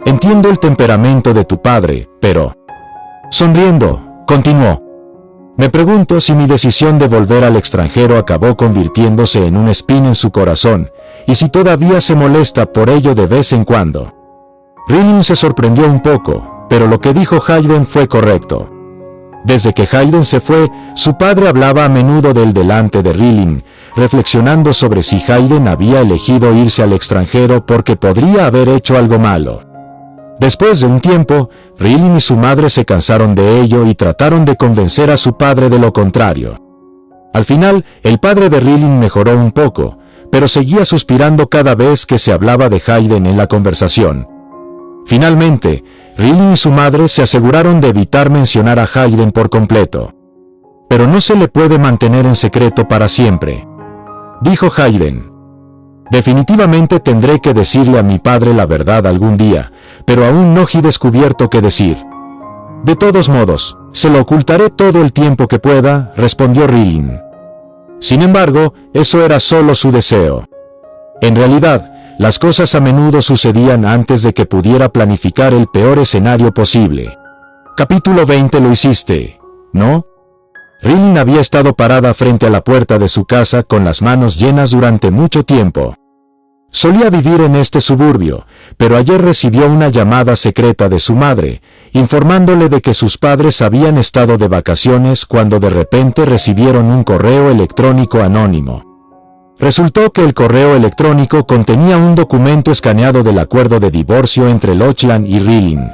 Entiendo el temperamento de tu padre, pero... Sonriendo, continuó. Me pregunto si mi decisión de volver al extranjero acabó convirtiéndose en una espina en su corazón, y si todavía se molesta por ello de vez en cuando. Rilling se sorprendió un poco, pero lo que dijo Hayden fue correcto. Desde que Hayden se fue, su padre hablaba a menudo de él delante de Rilling, reflexionando sobre si Hayden había elegido irse al extranjero porque podría haber hecho algo malo. Después de un tiempo, Rilling y su madre se cansaron de ello y trataron de convencer a su padre de lo contrario. Al final, el padre de Rilling mejoró un poco, pero seguía suspirando cada vez que se hablaba de Hayden en la conversación. Finalmente, Rilling y su madre se aseguraron de evitar mencionar a Hayden por completo. Pero no se le puede mantener en secreto para siempre, dijo Hayden. Definitivamente tendré que decirle a mi padre la verdad algún día, pero aún no he descubierto qué decir. De todos modos, se lo ocultaré todo el tiempo que pueda, respondió Rilling. Sin embargo, eso era solo su deseo. En realidad, las cosas a menudo sucedían antes de que pudiera planificar el peor escenario posible. Capítulo 20. Lo hiciste, ¿no? Rilling había estado parada frente a la puerta de su casa con las manos llenas durante mucho tiempo. Solía vivir en este suburbio, pero ayer recibió una llamada secreta de su madre, informándole de que sus padres habían estado de vacaciones cuando de repente recibieron un correo electrónico anónimo. Resultó que el correo electrónico contenía un documento escaneado del acuerdo de divorcio entre Lochlan y Rilling.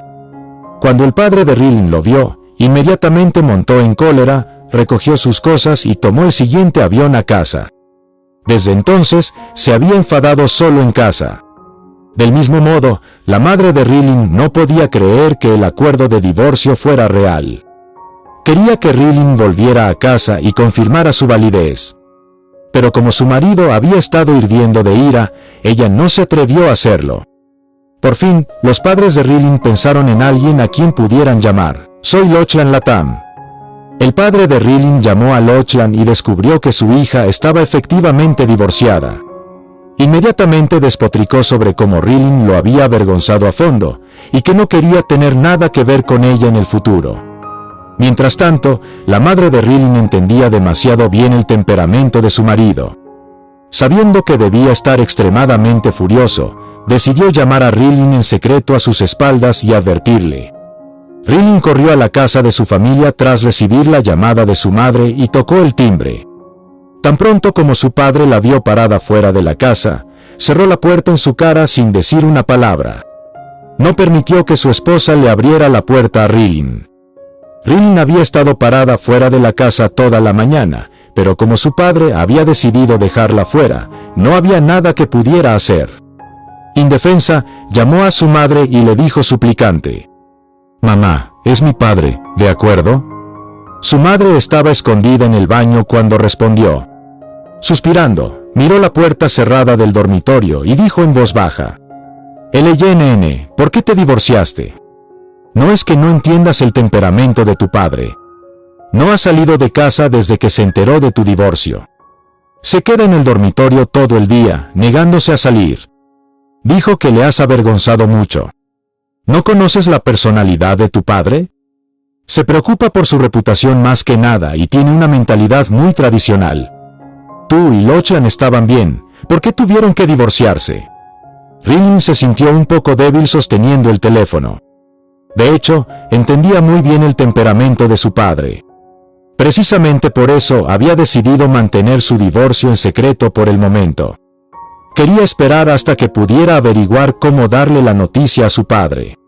Cuando el padre de Rilling lo vio, inmediatamente montó en cólera, recogió sus cosas y tomó el siguiente avión a casa. Desde entonces, se había enfadado solo en casa. Del mismo modo, la madre de Rilling no podía creer que el acuerdo de divorcio fuera real. Quería que Rilling volviera a casa y confirmara su validez. Pero como su marido había estado hirviendo de ira, ella no se atrevió a hacerlo. Por fin, los padres de Rilling pensaron en alguien a quien pudieran llamar. Soy Lochlan Latham. El padre de Rilling llamó a Lochlan y descubrió que su hija estaba efectivamente divorciada. Inmediatamente despotricó sobre cómo Rilling lo había avergonzado a fondo, y que no quería tener nada que ver con ella en el futuro. Mientras tanto, la madre de Rilling entendía demasiado bien el temperamento de su marido. Sabiendo que debía estar extremadamente furioso, decidió llamar a Rilling en secreto a sus espaldas y advertirle. Rilling corrió a la casa de su familia tras recibir la llamada de su madre y tocó el timbre. Tan pronto como su padre la vio parada fuera de la casa, cerró la puerta en su cara sin decir una palabra. No permitió que su esposa le abriera la puerta a Rilling. Rilling había estado parada fuera de la casa toda la mañana, pero como su padre había decidido dejarla fuera, no había nada que pudiera hacer. Indefensa, llamó a su madre y le dijo suplicante: «Mamá, es mi padre, ¿de acuerdo?» Su madre estaba escondida en el baño cuando respondió. Suspirando, miró la puerta cerrada del dormitorio y dijo en voz baja: «LNN, ¿por qué te divorciaste? No es que no entiendas el temperamento de tu padre. No ha salido de casa desde que se enteró de tu divorcio. Se queda en el dormitorio todo el día, negándose a salir. Dijo que le has avergonzado mucho. ¿No conoces la personalidad de tu padre? Se preocupa por su reputación más que nada y tiene una mentalidad muy tradicional. Tú y Lochlan estaban bien, ¿por qué tuvieron que divorciarse? Rilin se sintió un poco débil sosteniendo el teléfono. De hecho, entendía muy bien el temperamento de su padre. Precisamente por eso había decidido mantener su divorcio en secreto por el momento. Quería esperar hasta que pudiera averiguar cómo darle la noticia a su padre.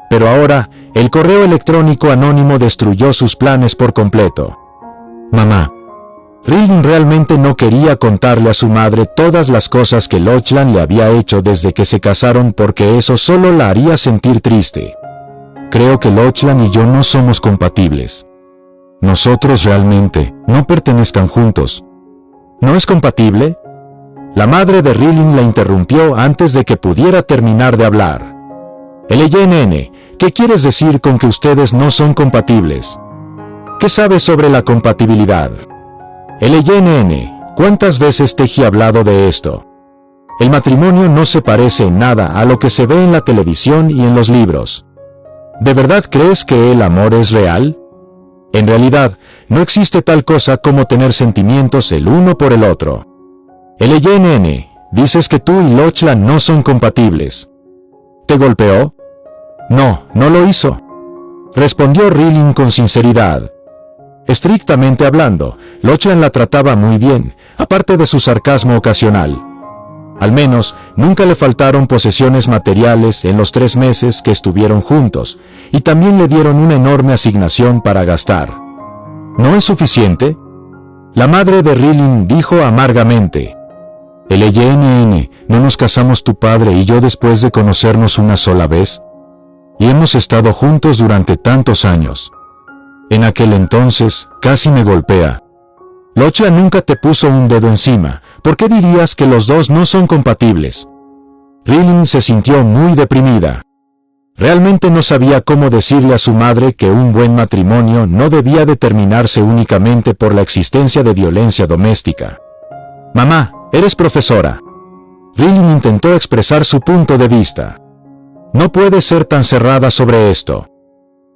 Pero ahora, el correo electrónico anónimo destruyó sus planes por completo. Mamá. Rilin realmente no quería contarle a su madre todas las cosas que Lochlan le había hecho desde que se casaron porque eso solo la haría sentir triste. Creo que Lochlan y yo no somos compatibles. Nosotros realmente no pertenezcan juntos. ¿No es compatible? La madre de Rilin la interrumpió antes de que pudiera terminar de hablar. LYNN, ¿qué quieres decir con que ustedes no son compatibles? ¿Qué sabes sobre la compatibilidad? LYNN, ¿cuántas veces te he hablado de esto? El matrimonio no se parece en nada a lo que se ve en la televisión y en los libros. ¿De verdad crees que el amor es real? En realidad, no existe tal cosa como tener sentimientos el uno por el otro. LYNN, dices que tú y Lochlan no son compatibles. ¿Te golpeó? No, no lo hizo. Respondió Rilin con sinceridad. Estrictamente hablando, Lochlan la trataba muy bien, aparte de su sarcasmo ocasional. Al menos, nunca le faltaron posesiones materiales en los 3 meses que estuvieron juntos, y también le dieron una enorme asignación para gastar. ¿No es suficiente? La madre de Rilin dijo amargamente. LYNN, ¿no nos casamos tu padre y yo después de conocernos una sola vez? Y hemos estado juntos durante tantos años. En aquel entonces, casi me golpea. Lochlan nunca te puso un dedo encima, ¿por qué dirías que los dos no son compatibles? Rilin se sintió muy deprimida. Realmente no sabía cómo decirle a su madre que un buen matrimonio no debía determinarse únicamente por la existencia de violencia doméstica. Mamá, eres profesora. Rilin intentó expresar su punto de vista. No puedes ser tan cerrada sobre esto.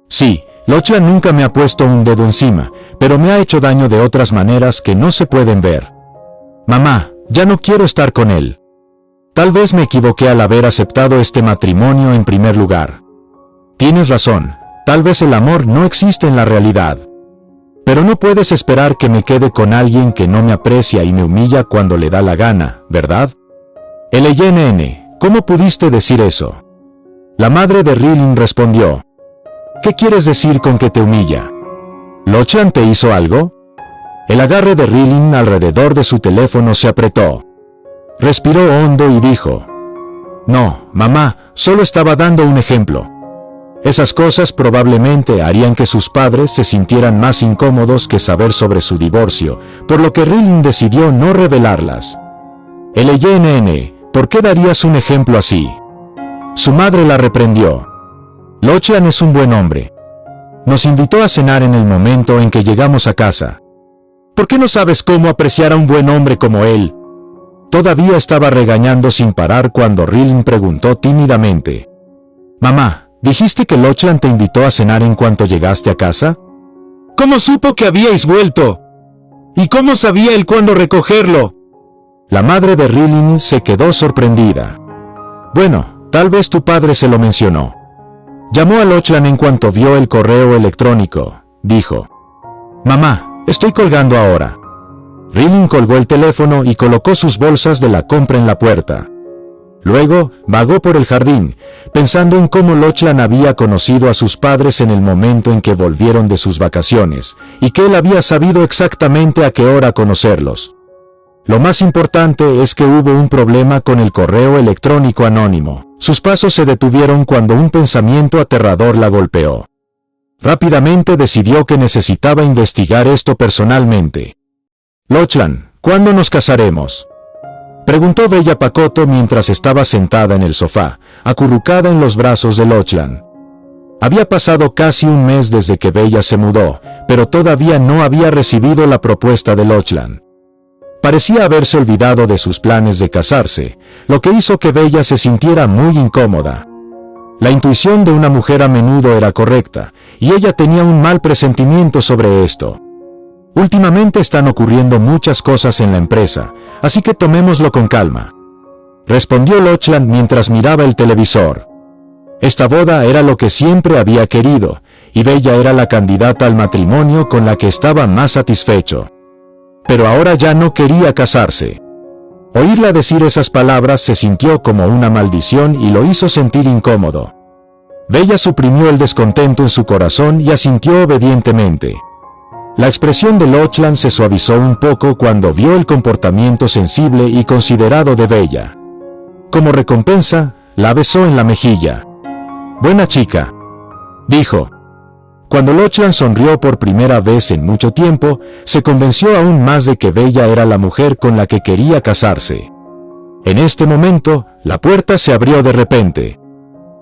Sí, Lochlan nunca me ha puesto un dedo encima, pero me ha hecho daño de otras maneras que no se pueden ver. Mamá, ya no quiero estar con él. Tal vez me equivoqué al haber aceptado este matrimonio en primer lugar. Tienes razón, tal vez el amor no existe en la realidad. Pero no puedes esperar que me quede con alguien que no me aprecia y me humilla cuando le da la gana, ¿verdad? LYNN, ¿cómo pudiste decir eso? La madre de Rilin respondió. ¿Qué quieres decir con que te humilla? ¿Lochlan te hizo algo? El agarre de Rilin alrededor de su teléfono se apretó. Respiró hondo y dijo. No, mamá, solo estaba dando un ejemplo. Esas cosas probablemente harían que sus padres se sintieran más incómodos que saber sobre su divorcio, por lo que Rilin decidió no revelarlas. LYNN, ¿por qué darías un ejemplo así? Su madre la reprendió. Lochlan es un buen hombre. Nos invitó a cenar en el momento en que llegamos a casa. ¿Por qué no sabes cómo apreciar a un buen hombre como él? Todavía estaba regañando sin parar cuando Rilin preguntó tímidamente. Mamá, ¿dijiste que Lochlan te invitó a cenar en cuanto llegaste a casa? ¿Cómo supo que habíais vuelto? ¿Y cómo sabía él cuándo recogerlo? La madre de Rilin se quedó sorprendida. Bueno, tal vez tu padre se lo mencionó. Llamó a Lochlan en cuanto vio el correo electrónico, dijo. Mamá, estoy colgando ahora. Rilin colgó el teléfono y colocó sus bolsas de la compra en la puerta. Luego, vagó por el jardín, pensando en cómo Lochlan había conocido a sus padres en el momento en que volvieron de sus vacaciones, y que él había sabido exactamente a qué hora conocerlos. Lo más importante es que hubo un problema con el correo electrónico anónimo. Sus pasos se detuvieron cuando un pensamiento aterrador la golpeó. Rápidamente decidió que necesitaba investigar esto personalmente. Lochlan, ¿cuándo nos casaremos? Preguntó Bella Pacoto mientras estaba sentada en el sofá, acurrucada en los brazos de Lochlan. Había pasado casi un mes desde que Bella se mudó, pero todavía no había recibido la propuesta de Lochlan. Parecía haberse olvidado de sus planes de casarse, lo que hizo que Bella se sintiera muy incómoda. La intuición de una mujer a menudo era correcta, y ella tenía un mal presentimiento sobre esto. Últimamente están ocurriendo muchas cosas en la empresa, así que tomémoslo con calma, respondió Lochlan mientras miraba el televisor. Esta boda era lo que siempre había querido, y Bella era la candidata al matrimonio con la que estaba más satisfecho. Pero ahora ya no quería casarse. Oírla decir esas palabras se sintió como una maldición y lo hizo sentir incómodo. Bella suprimió el descontento en su corazón y asintió obedientemente. La expresión de Lochlan se suavizó un poco cuando vio el comportamiento sensible y considerado de Bella. Como recompensa, la besó en la mejilla. «Buena chica», dijo. Cuando Lochlan sonrió por primera vez en mucho tiempo, se convenció aún más de que Bella era la mujer con la que quería casarse. En este momento, la puerta se abrió de repente.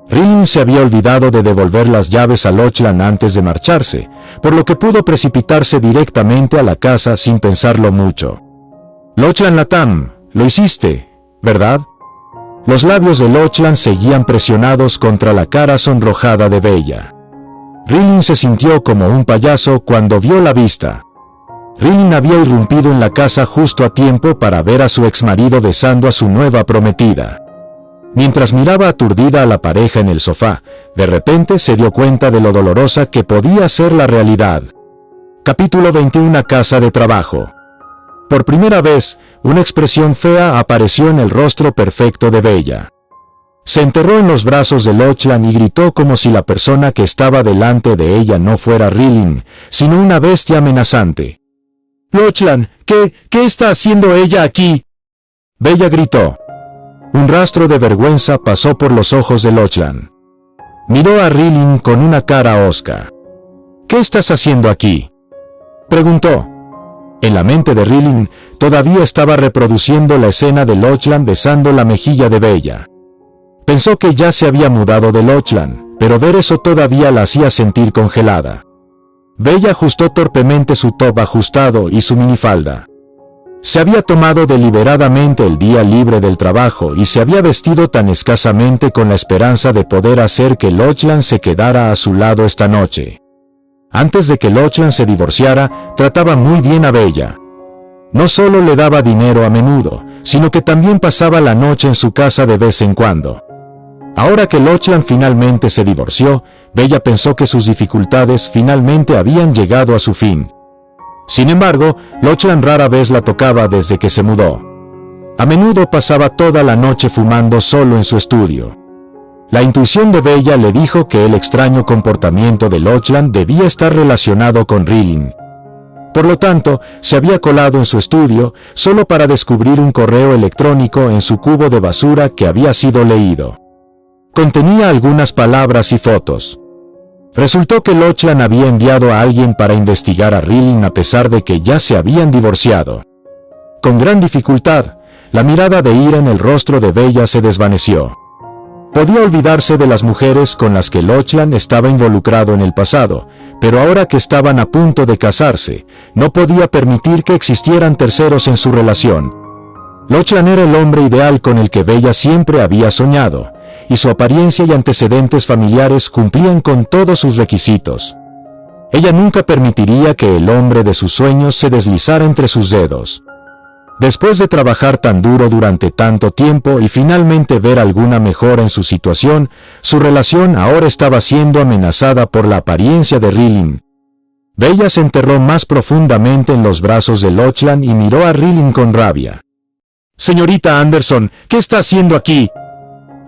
Rilling se había olvidado de devolver las llaves a Lochlan antes de marcharse, por lo que pudo precipitarse directamente a la casa sin pensarlo mucho. «Lochlan Latham, lo hiciste, ¿verdad?» Los labios de Lochlan seguían presionados contra la cara sonrojada de Bella. Rilling se sintió como un payaso cuando vio la vista. Rilling había irrumpido en la casa justo a tiempo para ver a su exmarido besando a su nueva prometida. Mientras miraba aturdida a la pareja en el sofá, de repente se dio cuenta de lo dolorosa que podía ser la realidad. Capítulo 21. Casa de trabajo. Por primera vez, una expresión fea apareció en el rostro perfecto de Bella. Se enterró en los brazos de Lochlan y gritó como si la persona que estaba delante de ella no fuera Rilling, sino una bestia amenazante. «Lochlan, ¿qué está haciendo ella aquí?» Bella gritó. Un rastro de vergüenza pasó por los ojos de Lochlan. Miró a Rilling con una cara hosca. «¿Qué estás haciendo aquí?», preguntó. En la mente de Rilling, todavía estaba reproduciendo la escena de Lochlan besando la mejilla de Bella. Pensó que ya se había mudado de Lochlan, pero ver eso todavía la hacía sentir congelada. Bella ajustó torpemente su top ajustado y su minifalda. Se había tomado deliberadamente el día libre del trabajo y se había vestido tan escasamente con la esperanza de poder hacer que Lochlan se quedara a su lado esta noche. Antes de que Lochlan se divorciara, trataba muy bien a Bella. No solo le daba dinero a menudo, sino que también pasaba la noche en su casa de vez en cuando. Ahora que Lochlan finalmente se divorció, Bella pensó que sus dificultades finalmente habían llegado a su fin. Sin embargo, Lochlan rara vez la tocaba desde que se mudó. A menudo pasaba toda la noche fumando solo en su estudio. La intuición de Bella le dijo que el extraño comportamiento de Lochlan debía estar relacionado con Rilling. Por lo tanto, se había colado en su estudio, solo para descubrir un correo electrónico en su cubo de basura que había sido leído. Contenía algunas palabras y fotos. Resultó que Lochlan había enviado a alguien para investigar a Rilling a pesar de que ya se habían divorciado. Con gran dificultad, la mirada de ira en el rostro de Bella se desvaneció. Podía olvidarse de las mujeres con las que Lochlan estaba involucrado en el pasado, pero ahora que estaban a punto de casarse, no podía permitir que existieran terceros en su relación. Lochlan era el hombre ideal con el que Bella siempre había soñado, y su apariencia y antecedentes familiares cumplían con todos sus requisitos. Ella nunca permitiría que el hombre de sus sueños se deslizara entre sus dedos. Después de trabajar tan duro durante tanto tiempo y finalmente ver alguna mejora en su situación, su relación ahora estaba siendo amenazada por la apariencia de Rilling. Bella se enterró más profundamente en los brazos de Lochlan y miró a Rilling con rabia. «Señorita Anderson, ¿qué está haciendo aquí?»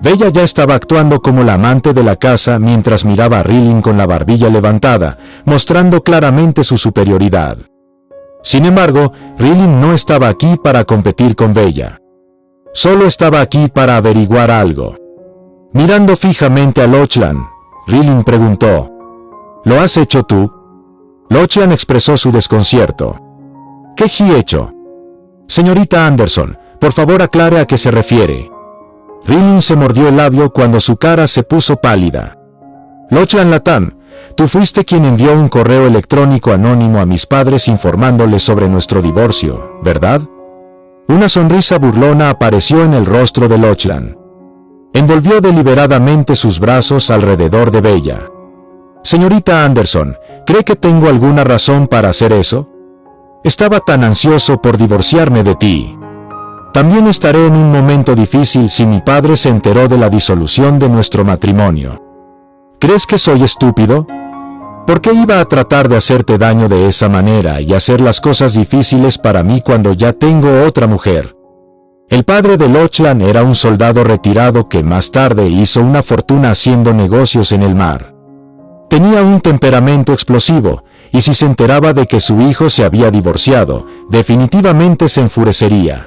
Bella ya estaba actuando como la amante de la casa mientras miraba a Rilling con la barbilla levantada, mostrando claramente su superioridad. Sin embargo, Rilling no estaba aquí para competir con Bella. Solo estaba aquí para averiguar algo. Mirando fijamente a Lochlan, Rilling preguntó, «¿Lo has hecho tú?» Lochlan expresó su desconcierto. «¿Qué he hecho?» «Señorita Anderson, por favor aclare a qué se refiere». Rilling se mordió el labio cuando su cara se puso pálida. «Lochlan Latham, tú fuiste quien envió un correo electrónico anónimo a mis padres informándoles sobre nuestro divorcio, ¿verdad?» Una sonrisa burlona apareció en el rostro de Lochlan. Envolvió deliberadamente sus brazos alrededor de Bella. «Señorita Anderson, ¿cree que tengo alguna razón para hacer eso? Estaba tan ansioso por divorciarme de ti. También estaré en un momento difícil si mi padre se enteró de la disolución de nuestro matrimonio. ¿Crees que soy estúpido? ¿Por qué iba a tratar de hacerte daño de esa manera y hacer las cosas difíciles para mí cuando ya tengo otra mujer?» El padre de Lochlan era un soldado retirado que más tarde hizo una fortuna haciendo negocios en el mar. Tenía un temperamento explosivo, y si se enteraba de que su hijo se había divorciado, definitivamente se enfurecería.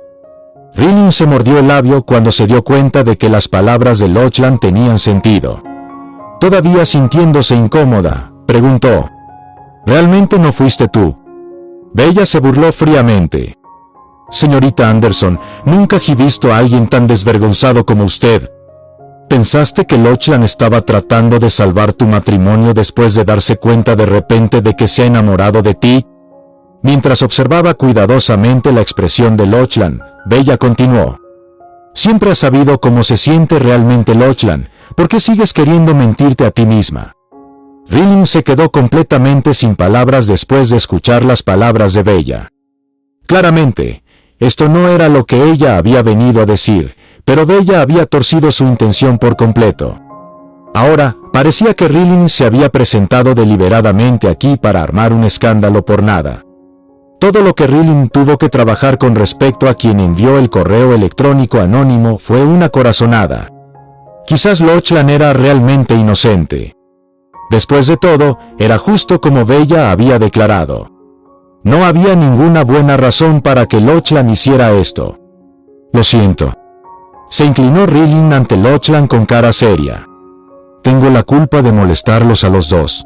Rilling se mordió el labio cuando se dio cuenta de que las palabras de Lochlan tenían sentido. Todavía sintiéndose incómoda, preguntó: «¿Realmente no fuiste tú?» Bella se burló fríamente. «Señorita Anderson, nunca he visto a alguien tan desvergonzado como usted. ¿Pensaste que Lochlan estaba tratando de salvar tu matrimonio después de darse cuenta de repente de que se ha enamorado de ti?» Mientras observaba cuidadosamente la expresión de Lochlan, Bella continuó: «Siempre has sabido cómo se siente realmente Lochlan, ¿por qué sigues queriendo mentirte a ti misma?» Rilling se quedó completamente sin palabras después de escuchar las palabras de Bella. Claramente, esto no era lo que ella había venido a decir, pero Bella había torcido su intención por completo. Ahora, parecía que Rilling se había presentado deliberadamente aquí para armar un escándalo por nada. Todo lo que Rilling tuvo que trabajar con respecto a quien envió el correo electrónico anónimo fue una corazonada. Quizás Lochlan era realmente inocente. Después de todo, era justo como Bella había declarado. No había ninguna buena razón para que Lochlan hiciera esto. «Lo siento». Se inclinó Rilling ante Lochlan con cara seria. «Tengo la culpa de molestarlos a los dos.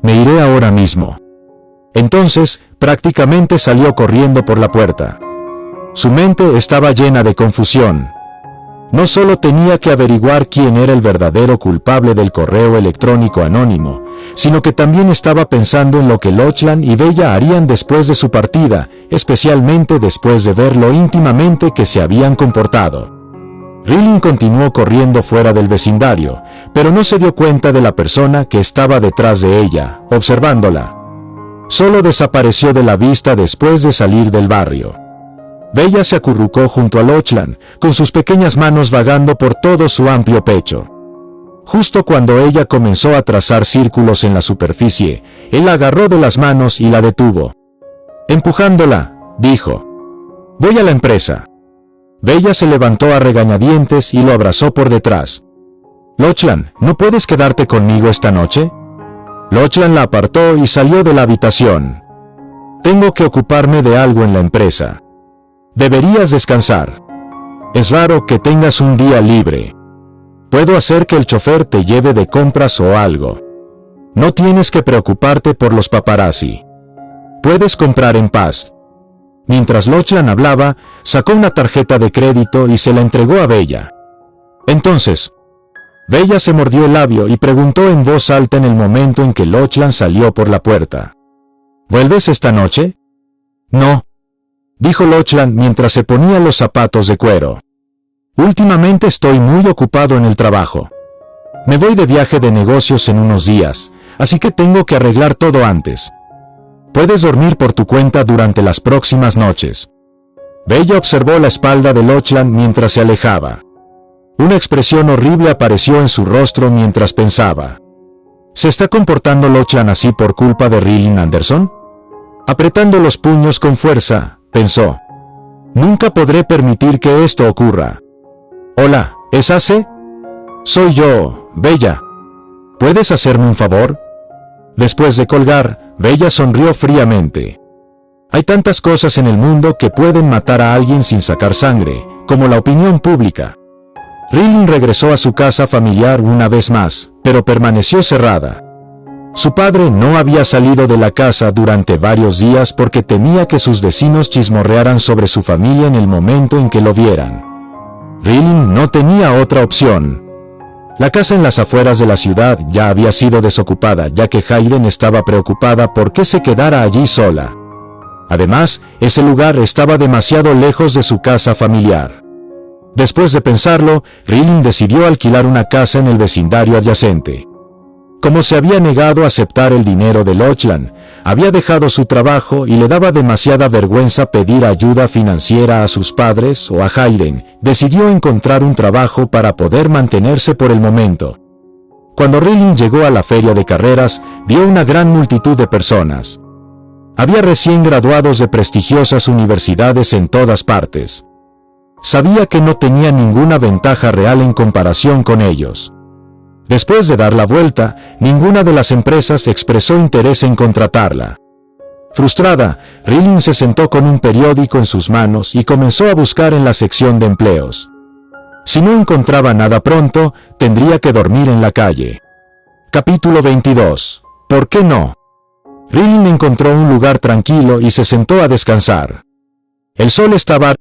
Me iré ahora mismo». Entonces, prácticamente salió corriendo por la puerta. Su mente estaba llena de confusión. No solo tenía que averiguar quién era el verdadero culpable del correo electrónico anónimo, sino que también estaba pensando en lo que Lochlan y Bella harían después de su partida, especialmente después de ver lo íntimamente que se habían comportado. Rilling continuó corriendo fuera del vecindario, pero no se dio cuenta de la persona que estaba detrás de ella, observándola. Solo desapareció de la vista después de salir del barrio. Bella se acurrucó junto a Lochlan, con sus pequeñas manos vagando por todo su amplio pecho. Justo cuando ella comenzó a trazar círculos en la superficie, él la agarró de las manos y la detuvo. Empujándola, dijo: «Voy a la empresa». Bella se levantó a regañadientes y lo abrazó por detrás. «Lochlan, ¿no puedes quedarte conmigo esta noche?» Lochlan la apartó y salió de la habitación. «Tengo que ocuparme de algo en la empresa. Deberías descansar. Es raro que tengas un día libre. Puedo hacer que el chofer te lleve de compras o algo. No tienes que preocuparte por los paparazzi. Puedes comprar en paz». Mientras Lochlan hablaba, sacó una tarjeta de crédito y se la entregó a Bella. Entonces, Bella se mordió el labio y preguntó en voz alta en el momento en que Lochlan salió por la puerta: «¿Vuelves esta noche?» «No», dijo Lochlan mientras se ponía los zapatos de cuero. «Últimamente estoy muy ocupado en el trabajo. Me voy de viaje de negocios en unos días, así que tengo que arreglar todo antes. Puedes dormir por tu cuenta durante las próximas noches». Bella observó la espalda de Lochlan mientras se alejaba. Una expresión horrible apareció en su rostro mientras pensaba: ¿se está comportando Lochlan así por culpa de Rilling Anderson? Apretando los puños con fuerza, pensó: «Nunca podré permitir que esto ocurra». «Hola, ¿es Ace?» «Soy yo, Bella. ¿Puedes hacerme un favor?» Después de colgar, Bella sonrió fríamente. Hay tantas cosas en el mundo que pueden matar a alguien sin sacar sangre, como la opinión pública. Rilling regresó a su casa familiar una vez más, pero permaneció cerrada. Su padre no había salido de la casa durante varios días porque temía que sus vecinos chismorrearan sobre su familia en el momento en que lo vieran. Rilling no tenía otra opción. La casa en las afueras de la ciudad ya había sido desocupada ya que Hayden estaba preocupada por que se quedara allí sola. Además, ese lugar estaba demasiado lejos de su casa familiar. Después de pensarlo, Rilling decidió alquilar una casa en el vecindario adyacente. Como se había negado a aceptar el dinero de Lochlan, había dejado su trabajo y le daba demasiada vergüenza pedir ayuda financiera a sus padres o a Hayden, decidió encontrar un trabajo para poder mantenerse por el momento. Cuando Rilling llegó a la feria de carreras, vio una gran multitud de personas. Había recién graduados de prestigiosas universidades en todas partes. Sabía que no tenía ninguna ventaja real en comparación con ellos. Después de dar la vuelta, ninguna de las empresas expresó interés en contratarla. Frustrada, Rilling se sentó con un periódico en sus manos y comenzó a buscar en la sección de empleos. Si no encontraba nada pronto, tendría que dormir en la calle. Capítulo 22. ¿Por qué no? Rilling encontró un lugar tranquilo y se sentó a descansar. El sol estaba